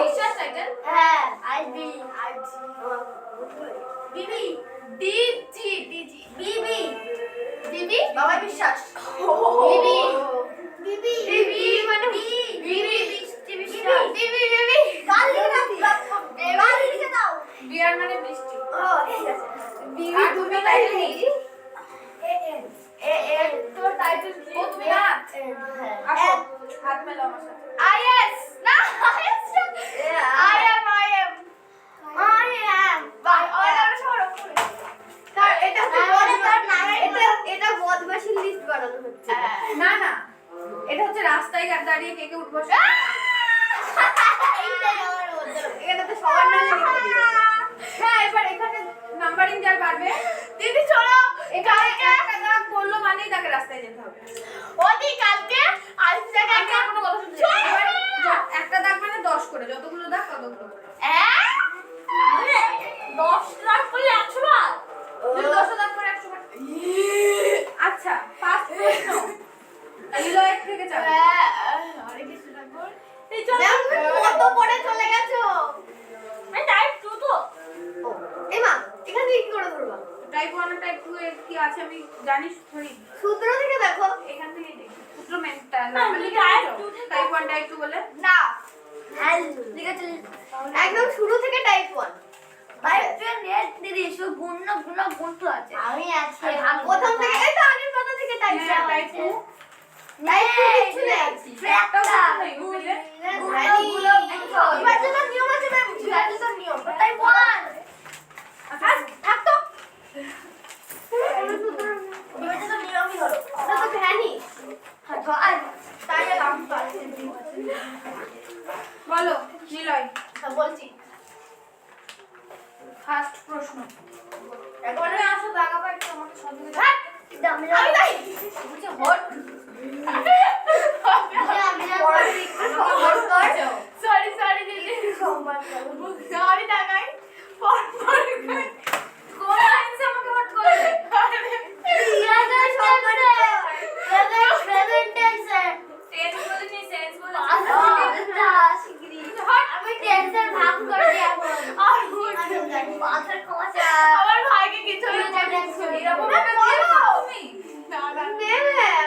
B: বিশ্বাস টাইটেল
A: হ্যাঁ আইবি
D: বিবি ডিজি বিবি বাবা বিশ্বাস
A: বিবি
D: বিবি মানে বিবি লিখে দাও
B: বিয়ার মানে বৃষ্টি
D: ও ঠিক আছে বিবি
B: আর তুমি টাইটেল কি
D: এ তোর টাইটেল কি
B: ও তুমি না আসো হাত মেলাও আমার সাথে
D: আইএস না আইএস আই এম বাই অর্ডার সরো তার এটা এটা বদমাশির লিস্ট বানানো হচ্ছে
B: না না এটা হচ্ছে রাস্তায় দাঁড়িয়ে কে কে উঠবস
D: এখানে তো সবার নাম লিখে দিয়েছে
B: হ্যাঁ এবার এখানে নাম্বারিং যার পারবে
D: দিদি চলো
B: এখানে একটা দাগ পড়লো মানেই তাকে রাস্তায় যেতে হবে
D: ওদি কালকে আজ জায়গায়
B: আমি আর কোনো কথা শুনতে চাই না। এবার দাগ কতগুলো?
A: 10 লাখ করলে 100 বার।
B: যদি 10 দাগ করে 100 বার। আচ্ছা, ফার্স্ট প্রশ্ন। নিলয় থেকে যাবে।
A: আরে কিছু লাগবে।
D: ম্যাম তুমি কত পড়ে চলে গেছো?
A: আমি টাইপ 2 তো।
D: ও এই মা এখান থেকে কি করে ধরবা?
B: টাইপ 1 আর টাইপ 2 এর কি আছে আমি জানিস থরি।
D: সূত্র থেকে দেখো।
B: এখান থেকেই দেখি। সূত্র মেনটা
A: না,
B: নরমালি
A: type
B: টাইপ
A: 2 থেকে।
B: 2 টাইপ 1 টাইপ 2 বলে।
D: না
A: ঠিক আছে।
D: একদম শুরু থেকে টাইপ 1।
A: টাইপ 2 এর নেট দিদি শুধু গুণ আছে। আমি আছি।
D: প্রথম থেকে এই তো আগের কথা থেকে টাইপ
B: হ্যাঁ, টাইপ 2
D: টাইপ 2 কিছু নেই।
B: একটাও সূত্র নেই বুঝলে?
D: বিভাজনের নিয়ম আছে ম্যাম, বিভাজনের নিয়ম।
A: টাইপ 1।
B: আচ্ছা
D: থাক তো।
A: বিভাজনের নিয়মই হলো।
D: ওটা তো ভ্যানিশ।
A: আর তাহলে আমি পাচ্ছি।
B: বলো নিলয়
D: বলছি
B: ফার্স্ট প্রশ্ন।
D: একবারে
B: আসো দাগাবা একটু আমাকে সহযোগিতা।
A: আমি
D: আমি তাই
B: বলছে হট।
A: সরি দিদি।
D: আমি টাকাই
B: কোন সায়েন্সে আমাকে হট করলে? টেন্স বলিনি সেন্স বলেছি।
A: আমি টেনশন ভাগ করে দেব। পাথর কমাচা।
D: আমার ভাইকে কিছু
B: এরকম
D: না,
B: একটা
D: বলো।
B: দিয়ে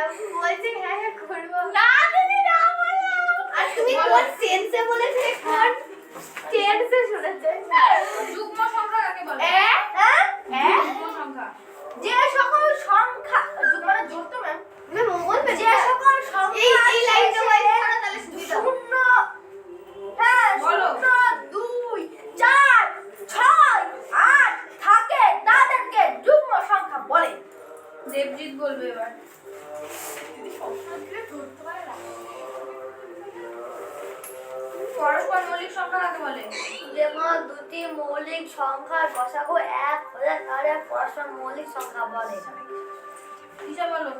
B: তুমি
D: বলছি হ্যাঁ হ্যাঁ করবো না দিদি না বলো আর তুমি কোন সেন্সে বলেছিলে কোন টেন্সে শুনেছে
B: যুগ্ম সংখ্যা কাকে বলে? যুগ্ম সংখ্যা।
A: যে সকল সংখ্যা মানে জোর ম্যাম
D: ম্যাম বলবে
A: যে সকল সংখ্যা
D: এই লাইনটা ওয়াইজ করো তাহলে সুবিধা হবে।
A: শূন্য হ্যাঁ
B: বলো।
A: 0 2 4 6 8 থাকে তাদেরকে যুগ্ম সংখ্যা বলে।
B: দেবজিৎ বলবে এবার। পরস্পর মৌলিক সংখ্যা কাকে বলে?
A: যেমন দুটি মৌলিক সংখ্যার গসাগু 1 হলে তারে পরস্পর মৌলিক সংখ্যা বলে।
B: ঈশা বলো।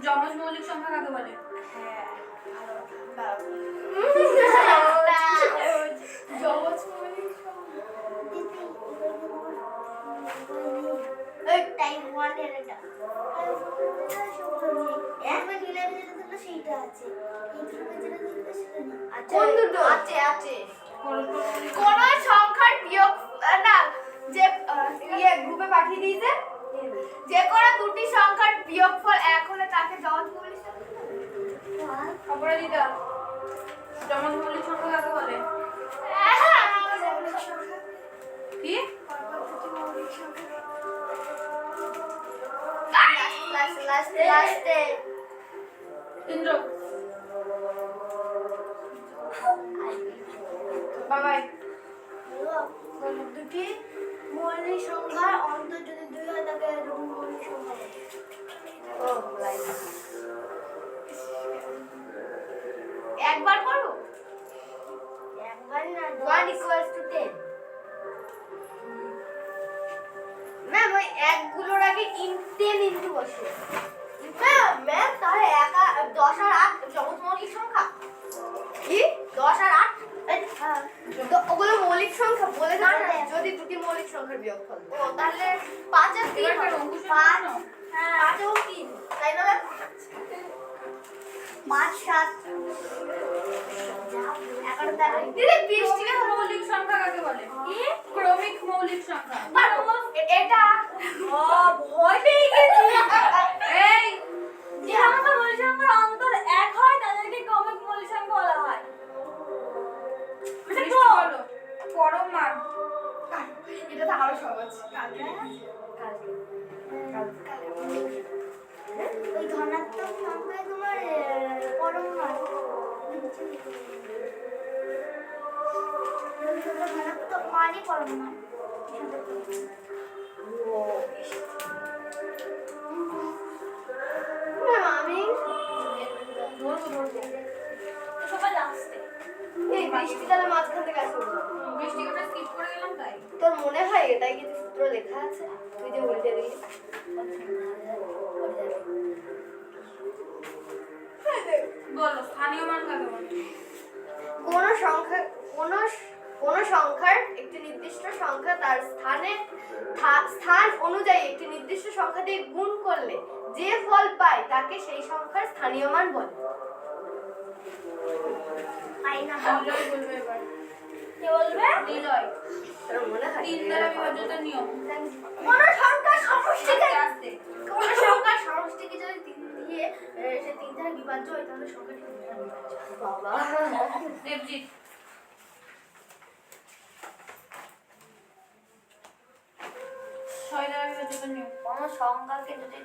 B: যমজ মৌলিক সংখ্যা কাকে বলে?
C: টাইপ 1 এর এটা একবার নিলামে যেটা দিল সেইটা আছে এই গ্রুপে যেটা দিল সেটা নেই
D: কোন দুটো আছে
B: পরস্পর মৌলিক
D: কোন সংখ্যার বিয়োগ না যে ইয়ে গ্রুপে পাঠিয়ে দিয়েছে যে কোনো দুটি সংখ্যার বিয়োগফল 1 হলে তাকে যমজ মৌলিক সংখ্যা
B: অপরাজিতা যমজ মৌলিক সংখ্যা কাকে বলে? কি?
A: লাস্টে
B: ইন্দ্র বাবাই
C: দুটি মৌলিক সংখ্যার অন্তর যদি 2 হয় তাকে যুগ্ম মৌলিক সংখ্যা বলে
D: একবার করো
C: একবার না
A: 1 = 10
D: ম্যাম ওই একগুলোর আগে 10 ইনটু বসে ম্যাম তাহলে 10 আর 8 যমজ মৌলিক সংখ্যা কি 10 আর 8 ওগুলো মৌলিক সংখ্যা বলে না যদি দুটি মৌলিক সংখ্যার বিয়োগফল ও তাহলে 5 আর 3
B: এবার অঙ্কুশ
D: 5 হ্যাঁ 5 ও 3 তাই না ম্যাম
A: 5 7
D: 11 দিদি বৃষ্টিকে
B: মৌলিক সংখ্যা কাকে বলে? কি? ক্রমিক মৌলিক সংখ্যা।
D: এটা
A: ভয় পেয়ে গেছি।
B: এই
A: যে আমাদের মৌলিক সংখ্যার অন্তর 1 হয় তাদেরকে ক্রমিক মৌলিক সংখ্যা বলা হয়।
B: বৃষ্টি বলো। পরম মান।
D: এটা তো আরো সহজ
C: ওই ধনাত্মক সংখ্যায় তোমার পরম মান ধনাত্মক মানই পরম মান
D: আমি
B: ধরবো।
A: সবাই আসছে।
D: এই বৃষ্টি তাহলে মাঝখান থেকে আসবে
B: বৃষ্টিকে স্কিপ করে গেলাম তাই।
D: তোর মনে হয় এটাই কিছু সূত্র লেখা আছে তুই যে উল্টে দিলি
B: বলো স্থানীয় মান কাকে বলে?
D: কোন কোনো সংখ্যার একটি নির্দিষ্ট সংখ্যা তার স্থান অনুযায়ী একটি নির্দিষ্ট সংখ্যা দিয়ে গুণ করলে যে ফল পায় তাকে সেই সংখ্যার স্থানীয় মান বলে।
B: নিলয় বলবে এবার।
A: কে বলবে?
B: নিলয়।
D: তোর মনে হয়
B: 3 দ্বারা বিভাজ্যতার নিয়ম।
A: কোন সংখ্যার সমষ্টিকে
B: আস্তে আস্তে।
A: কোন সংখ্যার সমষ্টিকে যদি 3 দিয়ে সে 3 দ্বারা বিভাজ্য হয় তাহলে সংখ্যাটি 3 দ্বারা বিভাজ্য।
D: বাবা
B: দেবজিৎ। 6 দ্বারা বিভাজ্যতার নিয়ম।
A: কোন সংখ্যাকে যদি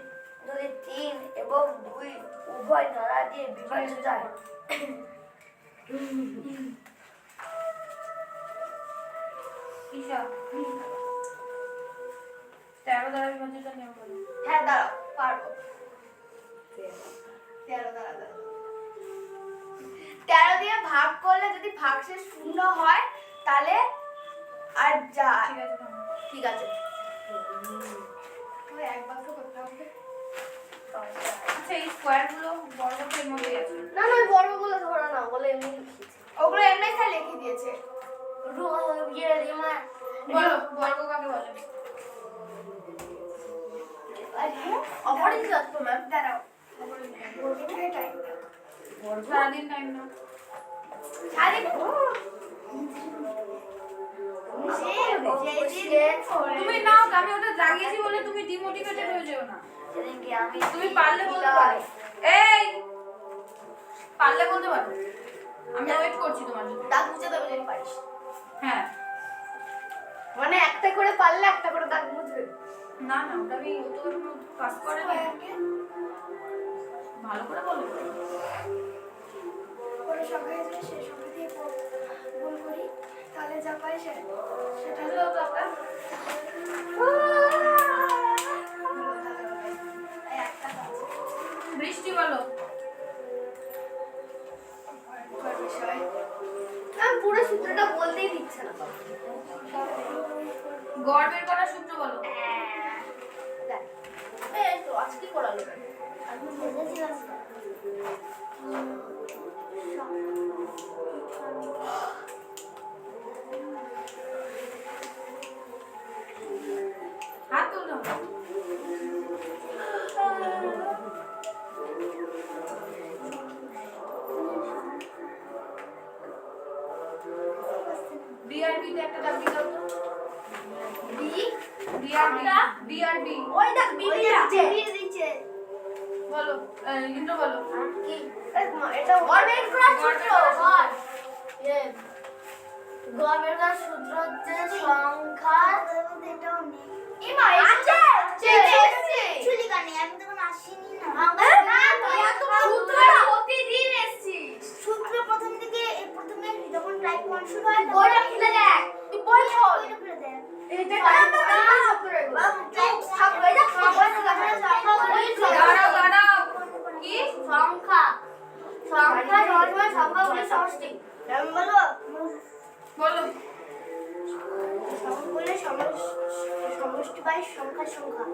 A: 3 এবং 2 উভয় ধারা দিয়ে বিভাজ্য যায়
B: ঈশা। 13 দ্বারা বিভাজ্যতার নিয়ম বলো।
D: হ্যাঁ দাঁড়াও পারবো। 13 দাঁড়াও। 13 দিয়ে ভাগ করলে যদি ভাগশেষ 0 হয় তাহলে আর যা
B: ঠিক আছে থামো।
D: ঠিক আছে। ওই এক বাক্স করতে হবে।
B: আচ্ছা এই স্কোয়ারগুলো বর্গকের মধ্যে আছে।
D: না না ওই বর্গগুলো ধরো না, ওগুলো এমনি লিখেছে। ওগুলো এমনি খালি লিখে দিয়েছে।
B: বলো বর্গ কাকে বলে?
D: অপরিচিত ম্যাম দাঁড়াও।
B: সারাদিন টাইম না। তুমি নাও, আমি ওটা জাগিয়েছি বলে তুমি ডিমোটিভেটেড হয়ে যেও না। তুমি পারলে বলতে পারো। এই পারলে বলতে পারো। আমি ওয়েট করছি তোমার জন্য।
D: দাঁত মুছে দেবে যদি পারিস।
B: হ্যাঁ।
D: মানে একটা করে পারলে একটা করে দাঁত মুছবে।
B: না না ওটা আমি তোর কাজ করে না। ভালো করে বলো।
C: কোনো সংখ্যা যদি সেই সংখ্যা দিয়ে গুণ করি তাহলে যা পাই সেটা
B: হলো তো একটা
C: একটা কাজ।
B: বৃষ্টি বলো।
D: আমি পুরো সূত্রটা বলতেই দিচ্ছে না।
B: গড় বের করার সূত্র বলো।
A: এই তো আজ কি করালো? আমি বুঝেছিলাম।
B: হাত তুলতে হবে। বিআরবি তে একটা দাগ দিও তো। বিআরবি
A: ওই দেখ বিবি আছে।
D: দিচ্ছে।
B: বলো ইন্দ্র বলো।
A: কি?
D: এটা
A: গড় বের করার সূত্র গড়। গড় বের করার সূত্র হচ্ছে সংখ্যা
C: এটাও নেই।
D: ইমা আছে আছে
C: চুলি কানে আমি তখন আসিনি না।
D: না তুই তো সূত্র প্রতিদিন এসেছিস।
C: সূত্র প্রথম থেকে প্রথমে যখন টাইপ 1 শুরু হয়
D: বইটা খুলে দেখ। তুই বই খোল।
C: এটা খুলে দেয়।
D: এটা
B: দাঁড়াও কি
A: সংখ্যা সংখ্যা সবসময় সংখ্যাগুলির সমষ্টি।
C: বলো
B: বলো
C: বলে সমষ্টি বাই সংখ্যা সংখ্যা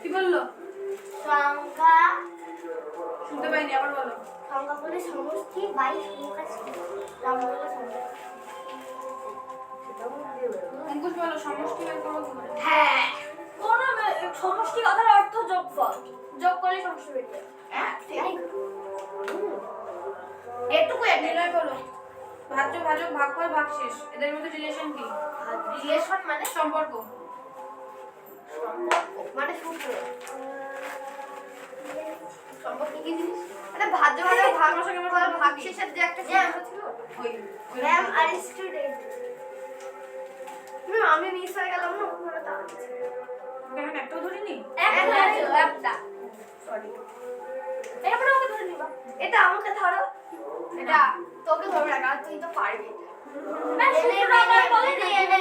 B: কি বললো?
A: সংখ্যা
B: শুনতে পাইনি, আবার বলো।
C: সংখ্যা বলে সমষ্টি বাই সংখ্যা সংখ্যা
B: অঙ্কুশ বলো সমষ্টি বের করবো কি করে?
A: হ্যাঁ কোন সমষ্টি কথার অর্থ যোগফল। যোগ করলে সমষ্টি বের হয়। হ্যাঁ ঠিক আছে। এটুকু
B: নিলয় বলো ভাজ্য ভাজক ভাগফল ভাগশেষ এদের মধ্যে রিলেশন কি?
A: রিলেশন মানে
B: সম্পর্ক।
D: মানে সূত্র।
A: সম্পর্ক কি জিনিস?
D: মানে ভাজ্য ভাজক ভাগশেষের যে একটা সূত্র ছিল।
B: ওই
C: ম্যাম আর স্টুডেন্ট
D: আমি মিস হয়ে গেলাম না পুরো দাঁড়াচ্ছি।
B: এখন একটাও ধরিনি।
A: একটা সরি এরপরে ওকে ধরে নিবা।
D: এটা আমাকে ধরো। এটা তোকে ধরবে না কারণ তুই তো পারবি।
A: না সূত্রটা আবার বলে দিয়ে এনে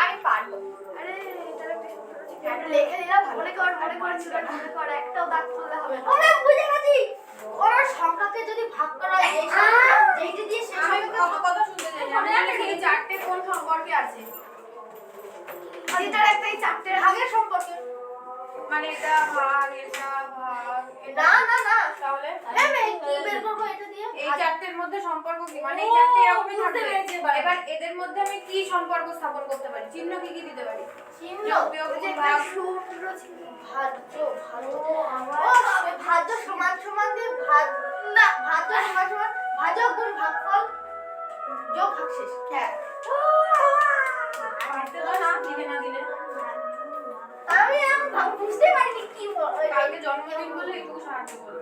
D: আমি পারবো। আরে এটা একটা সূত্র ছিল। এটা লিখে দিলাম মনে কর মনে কর একটাও দাগ তুললে হবে না।
A: ওরে বুঝে গেছি। কোন সংখ্যাকে যদি ভাগ করা হয় এই যেইটা দিয়ে শেষ
B: আমি
A: হবে
B: কত কথা শুনতে চাই। আমি জানি এই চারটে কোন সম্পর্কে আছে।
D: এটার একটা এই চারটে ভাগের সম্পর্কে।
B: মানে এটা ভাগ এটা ভাগ এটা
D: না না না
B: তাহলে
A: আমি কি বের করব এটা দিয়ে?
B: এই মধ্যে সম্পর্ক কি, মানে এই
A: ও,
B: চারটে এরকমই
A: বুঝতে
B: থাকবে।
A: পেরেছি এবার।
B: এবার এদের মধ্যে আমি কি সম্পর্ক স্থাপন করতে পারি, চিহ্ন কি কি দিতে পারি?
D: চিহ্ন
B: যোগ, বিয়োগ,
D: ওই যে
B: গুণ,
D: একটা
B: ভাগ।
D: সূত্র ছিল ভাজ্য ভাজ্য
A: আমার
D: ও ভাজ্য সমান সমান দিয়ে না ভাজ্য সমান সমান ভাজক গুণ ভাগফল যোগ ভাগশেষ হ্যাঁ
B: পারতে তো না, দিলে না দিলে।
D: আমি বুঝতে পারিনি কি
B: কালকে জন্মদিন বলে এইটুকু সাহায্য করো।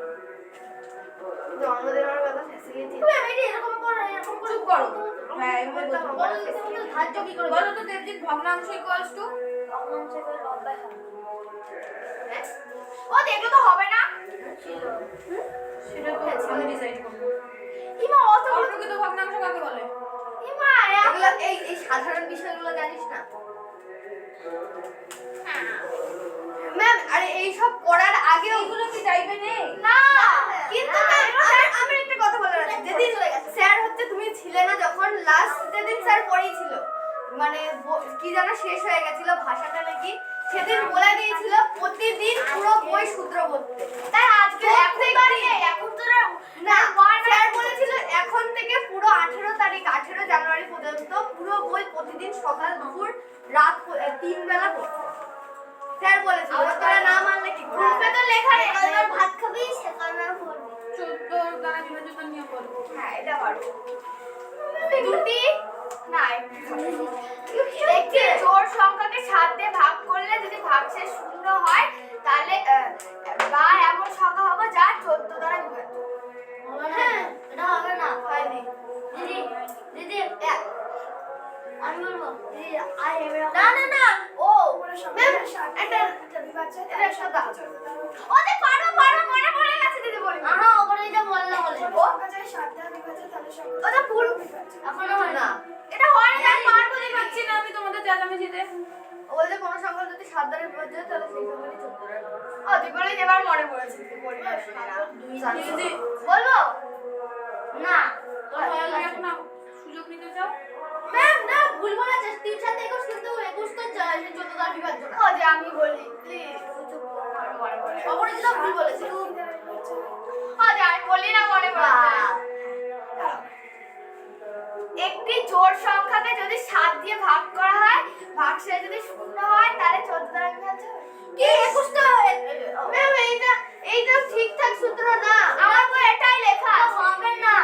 D: জন্মদিনের কথা ফেসে গেছি তুমি এরকম করো এরকম করে
B: চুপ করো। হ্যাঁ, এভাবে বলতে হবে।
D: ভাজ্য কি করে
B: বলো তো দেবজিৎ, ভগ্নাংশ ইকুয়ালস টু?
D: হ্যাঁ? ও দেখলে তো হবে না
B: সেটা তো আমি ডিসাইড করব।
D: ইমা অতগুলো
B: অপ্রকৃত ভগ্নাংশ কাকে বলে?
D: ইমা এগুলো এই সাধারণ বিষয়গুলো জানিস না ম্যাম আরে এই সব পড়ার আগেও
B: এগুলো কি টাইপে নেই?
D: না কিন্তু আমি একটা কথা বলে রাখি যেদিন স্যার হচ্ছে তুমি ছিলে না যখন লাস্ট যেদিন স্যার পড়িয়েছিল মানে কি যেন শেষ হয়ে গেছিল ভাষাটা নাকি সেদিন বলে দিয়েছিল প্রতিদিন পুরো বই সূত্র পড়তে তাই আজকে এখন তো না স্যার বলেছিল এখন থেকে পুরো 18 জানুয়ারি পর্যন্ত পুরো বই প্রতিদিন সকাল দুপুর রাত 3 বেলা পড়তে স্যার বলেছিল তোরা না মানলে কি করবে তো লেখা নেই এবার ভাত খাবি সেখানে পড়বি
B: 14 দ্বারা বিভাজিত নিয়ম বলো।
D: হ্যাঁ এটা পারবো দুটি না একটি জোড় সংখ্যাকে 7 দিয়ে ভাগ করলে যদি ভাগশেষ শূন্য হয় তাহলে বা এমন সংখ্যা হবে যা 14 দ্বারা বিভাজ্য
A: হ্যাঁ এটা হবে না
D: হয়নি
A: দিদি দিদি আমি বলবো দিদি আই
D: না না না ও ম্যাম এটা এটা একটা দাও ওতে পারো পারো মনে পড়ে গেছে দিদি বলি
A: আহা ওপরে এটা বললে বলে
D: ওটা ভুল
A: এখনো হয় না
D: এটা হয় না পারবো
B: বুঝতে পারছি না আমি তোমাদের চেঁচামেচিতে।
D: ও বলছে কোনো সংখ্যা যদি 7 দ্বারা বিভাজ্য হয় তাহলে সেই সংখ্যাটি 14 দ্বারা ও দীপালি এবার মনে পড়েছে তুই বলি
B: দিদি,
D: বলবো
A: না
B: তো তুমি এখন সুযোগ নিতে চাও?
D: ম্যাম না ভুল বলেছে 3 সাথে 21 কিন্তু 21 তো 14 দ্বারা বিভাজ্য না ও যে আমি বলি প্লিজ অপরে যেটা ভুল বলেছে ও যে আমি বলি না মনে পড়ে একটি জোড় সংখ্যাকে যদি 7 দিয়ে ভাগ করা হয় ভাগশেষ যদি শূন্য হয় তাহলে 14 দ্বারা বিভাজ্য হয় কি 21 তো ম্যাম এইটা ঠিকঠাক সূত্র না আমার বই এটাই লেখা আছে
A: হবে না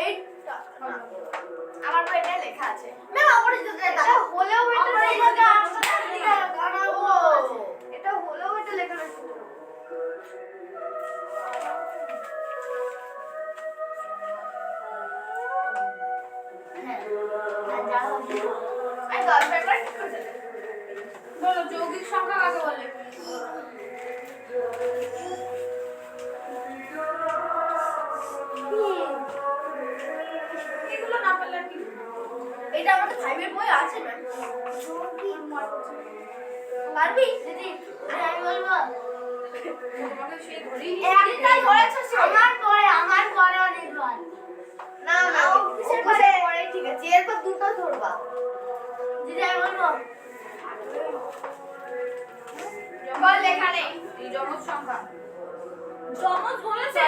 D: এইটা আমার বই এটাই লেখা আছে ম্যাম আমার এটা হলেও এটা এটা হলেও এটা লেখা আছে আমি 10 বার ঠিক করে দেব
B: বলো যৌগিক সংখ্যা কাকে বলে? এগুলো না পারলে আর কি?
D: এটা আমাদের 5 এর বই আছে ম্যাম পারবি দিদি
A: আমি বলবো
B: তোমাকে সেই ধরেই
D: একটাই ধরেছো সে
A: আমার পরে অনেকবার
D: না না কিসের পরে ঠিক আছে এরপর দুটো ধরবা
A: দিদি আমি বলবো
D: বল লেখা নেই
B: এই যমজ সংখ্যা।
A: জমজ বলেছে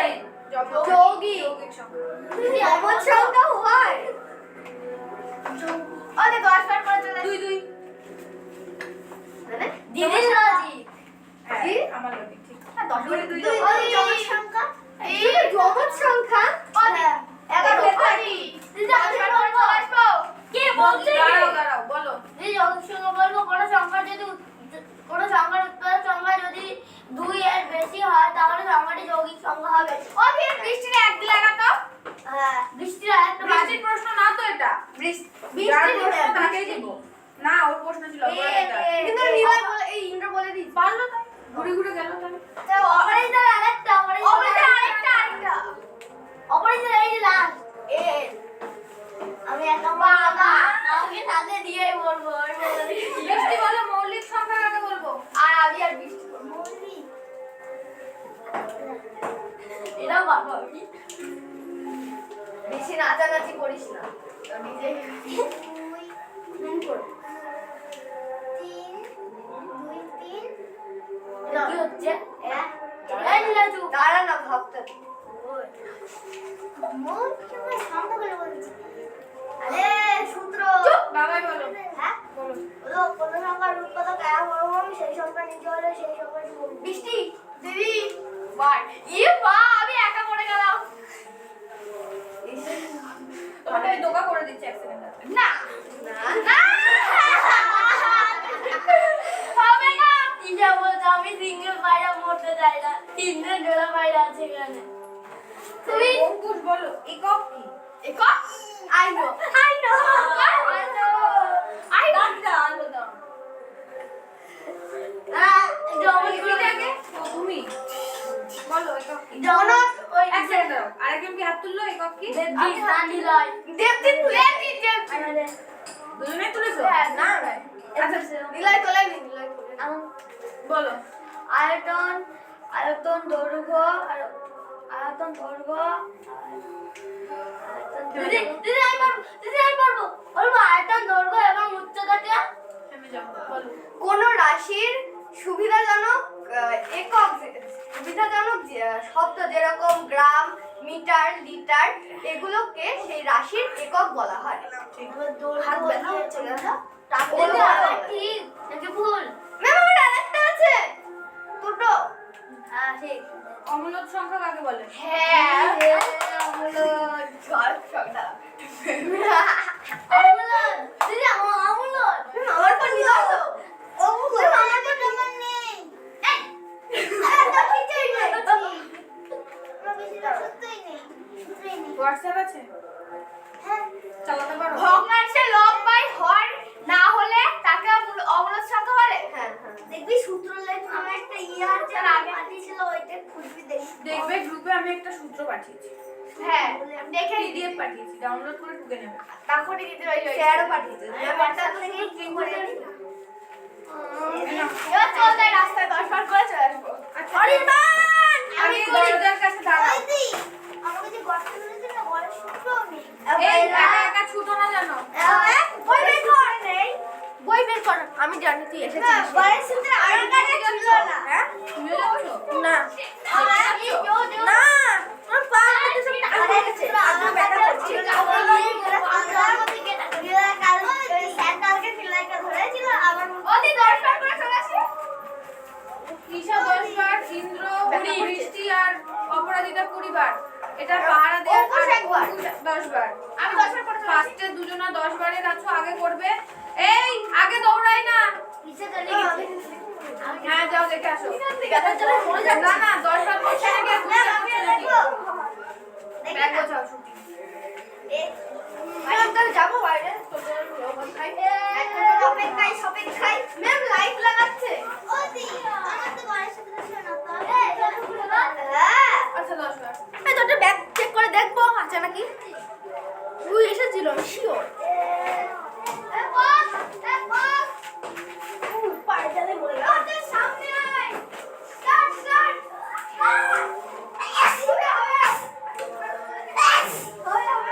D: যৌগিক
B: যৌগিক সংখ্যা।
A: দিদি
D: এমন সংখ্যা হয় ওরে 10 বার করে চলে
B: 2 2।
D: মানে
A: দিদির লজিক
B: হ্যাঁ,
D: কি?
B: আমার লজিক ঠিক।
D: 10 করে 2
A: ওই জমজ সংখ্যা
D: এই যমজ সংখ্যা 11
A: দিদি আমি বলবো কে বলছে
B: দাঁড়াও বলো।
A: দিদি যৌগিক সংখ্যা বলবো কোনো সংখ্যার উৎপাদক সংখ্যা যদি 2 এর বেশি হয় তাহলে সংখ্যাটি যৌগিক সংখ্যা হবে
D: ও কি বৃষ্টির এক দিলা না তো
A: হ্যাঁ বৃষ্টির আরেকটা
B: বৃষ্টির প্রশ্ন না তো এটা। যার প্রশ্ন তাকেই দিব। না, ওর প্রশ্ন ছিল ওর এটা।
D: কিন্তু নিলয় বলে এই ইন্দ্র বলে দিই
B: পারলো তাই। ঘুরে ঘুরে গেল তাই।
A: অপারেটর আরেকটা
D: আরেকটা
A: অপারেটর এই যে লাস্ট এ আমি একটা বাবা আমাকে সাথে দিয়ে বলবো
B: বৃষ্টি বলো মৌলিক সংখ্যা কাকে বলবো?
D: আর আমি আর বৃষ্টি
A: এটা বাবা
D: বেশি নাচানাচি করিস না নিজে
A: কি হচ্ছে এই নীলাজু
D: দাঁড়া না ভাবতে
C: মন কেমন শান্ত করে বলছি আরে সূত্র
B: বাবাই বলো।
C: হ্যাঁ
B: বলো।
C: হলো কোনো সংখ্যার উৎপাদক এক বর্গ সেই সংখ্যা নিচে হলে সেই সংখ্যাটি বর্গ।
D: বৃষ্টি দিদি বার মা আমি একা পড়ে গেলাম
B: তোমাকে আমি দোকা করে দিচ্ছি এক সেকেন্ড।
D: না না হবে না
A: ইজা বলছে আমি সিঙ্গেল পায়রা মরতে চাই না, তিনটে জোড়া পায়রা আছে এখানে।
D: তুমি
B: অঙ্কুশ বলো একক কি?
D: একক আই নো
B: এটাকে তুমি বলো একক কি?
D: জনক ওই
B: এক সেকেন্ড দাঁড়াও। আরেকজন কি হাত তুললো? একক কি?
A: দেবজিৎ নান্দিলয়।
D: দেবজিৎ
B: দুজনেই তুলেছো?
D: হ্যাঁ,
B: না
A: আচ্ছা
D: নিলয় তোলাই নিলয়
B: বলো।
A: আয়তন, আয়তন দৈর্ঘ্য, আয়তন দৈর্ঘ্য, দিদি দিদি আমি পারবো বলবো আয়তন দৈর্ঘ্য এবং উচ্চতাকে
B: থেমে যাও বলো।
D: কোন রাশির সুবিধাজনক শব্দ যেরকম গ্রাম মিটার লিটার এগুলোকে সেই রাশির একক বলা হয়
C: হাত ব্যথা হচ্ছে না
D: বলো, বলো।
A: ঠিক নাকি ভুল?
D: ম্যাম আমার আরেকটা আছে দুটো
A: হ্যাঁ ঠিক।
B: অমূলক সংখ্যা কাকে বলে?
D: হ্যাঁ
A: অমূলন, দিদি অমূলন।
D: আমার পর নিলাম তো
C: আমার তো নাম্বার নেই আমার কিছুই নেই আমার বেশিরভাগ সত্যই নেই সূত্রই নেই
B: হোয়াটসঅ্যাপ আছে?
C: হ্যাঁ
B: চালাতে পারো?
D: ভগ্নাংশে লব বাই হর না হলে তাকে অমূলক সংখ্যা বলে হ্যাঁ হ্যাঁ
C: দেখবি সূত্র লেখ নামে একটা ইয়ে আছে আর আগে পাঠিয়েছিল ওইটা খুঁজবি দেখবি
B: দেখবে গ্রুপে আমি একটা সূত্র পাঠিয়েছি,
D: হ্যাঁ দেখে
B: পিডিএফ পাঠিয়েছি, ডাউনলোড করে টুকে নেবে।
D: তারপরে দিতে রইল শেয়ারও পাঠিয়েছে ব্যাপারটা
C: থেকে কি করে নিলাম
D: এবার চল তাই রাস্তায় 10 বার করে চলে আসবো অরিমান
B: আমি দরজার কাছে দাঁড়াও।
C: ওই দি আমাকে যে গর্ত ধরেছে না গর্তের সূত্রও নেই
B: এই একা একা ছুটো না জানো?
D: বই বের কর নেই বই বের কর আমি জানি তুই এসেছিস
C: গর্তের সূত্র আমার কাছে ছিল না
D: হ্যাঁ
B: তুমিও যাচ্ছ?
D: না না আমার পা হাতে সব টাকা হয়ে গেছে আজকে ব্যথা করছে ওদি 10 বার করে চলে আসি
B: ঈশা 10 বার, ইন্দ্র, বৃষ্টি আর অপরাজিতা 20 বার। এটা পাহারা দেয়
D: অঙ্কুশ একবার।
B: 10 বার।
D: আমি 10 বার করে চলে আসি
B: ফার্স্টে দুজনা 10 বারের আছো, আগে করবে। এই আগে দৌড়াই না। হ্যাঁ যাও দেখে আসো। না না 10 বার করছে নাকি আর ব্যাগ গোছাও ছুটি।
D: ম্যাম তাহলে যাবো বাইরে অপেক্ষায় ম্যাম লাইট লাগাচ্ছে হ্যাঁ
B: আচ্ছা 10 বার।
D: এই তোর ব্যাগ চেক করে দেখবো আছে নাকি তুই এসেছিল শিওর সামনে আয় স্টার্ট স্টার্ট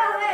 D: হবে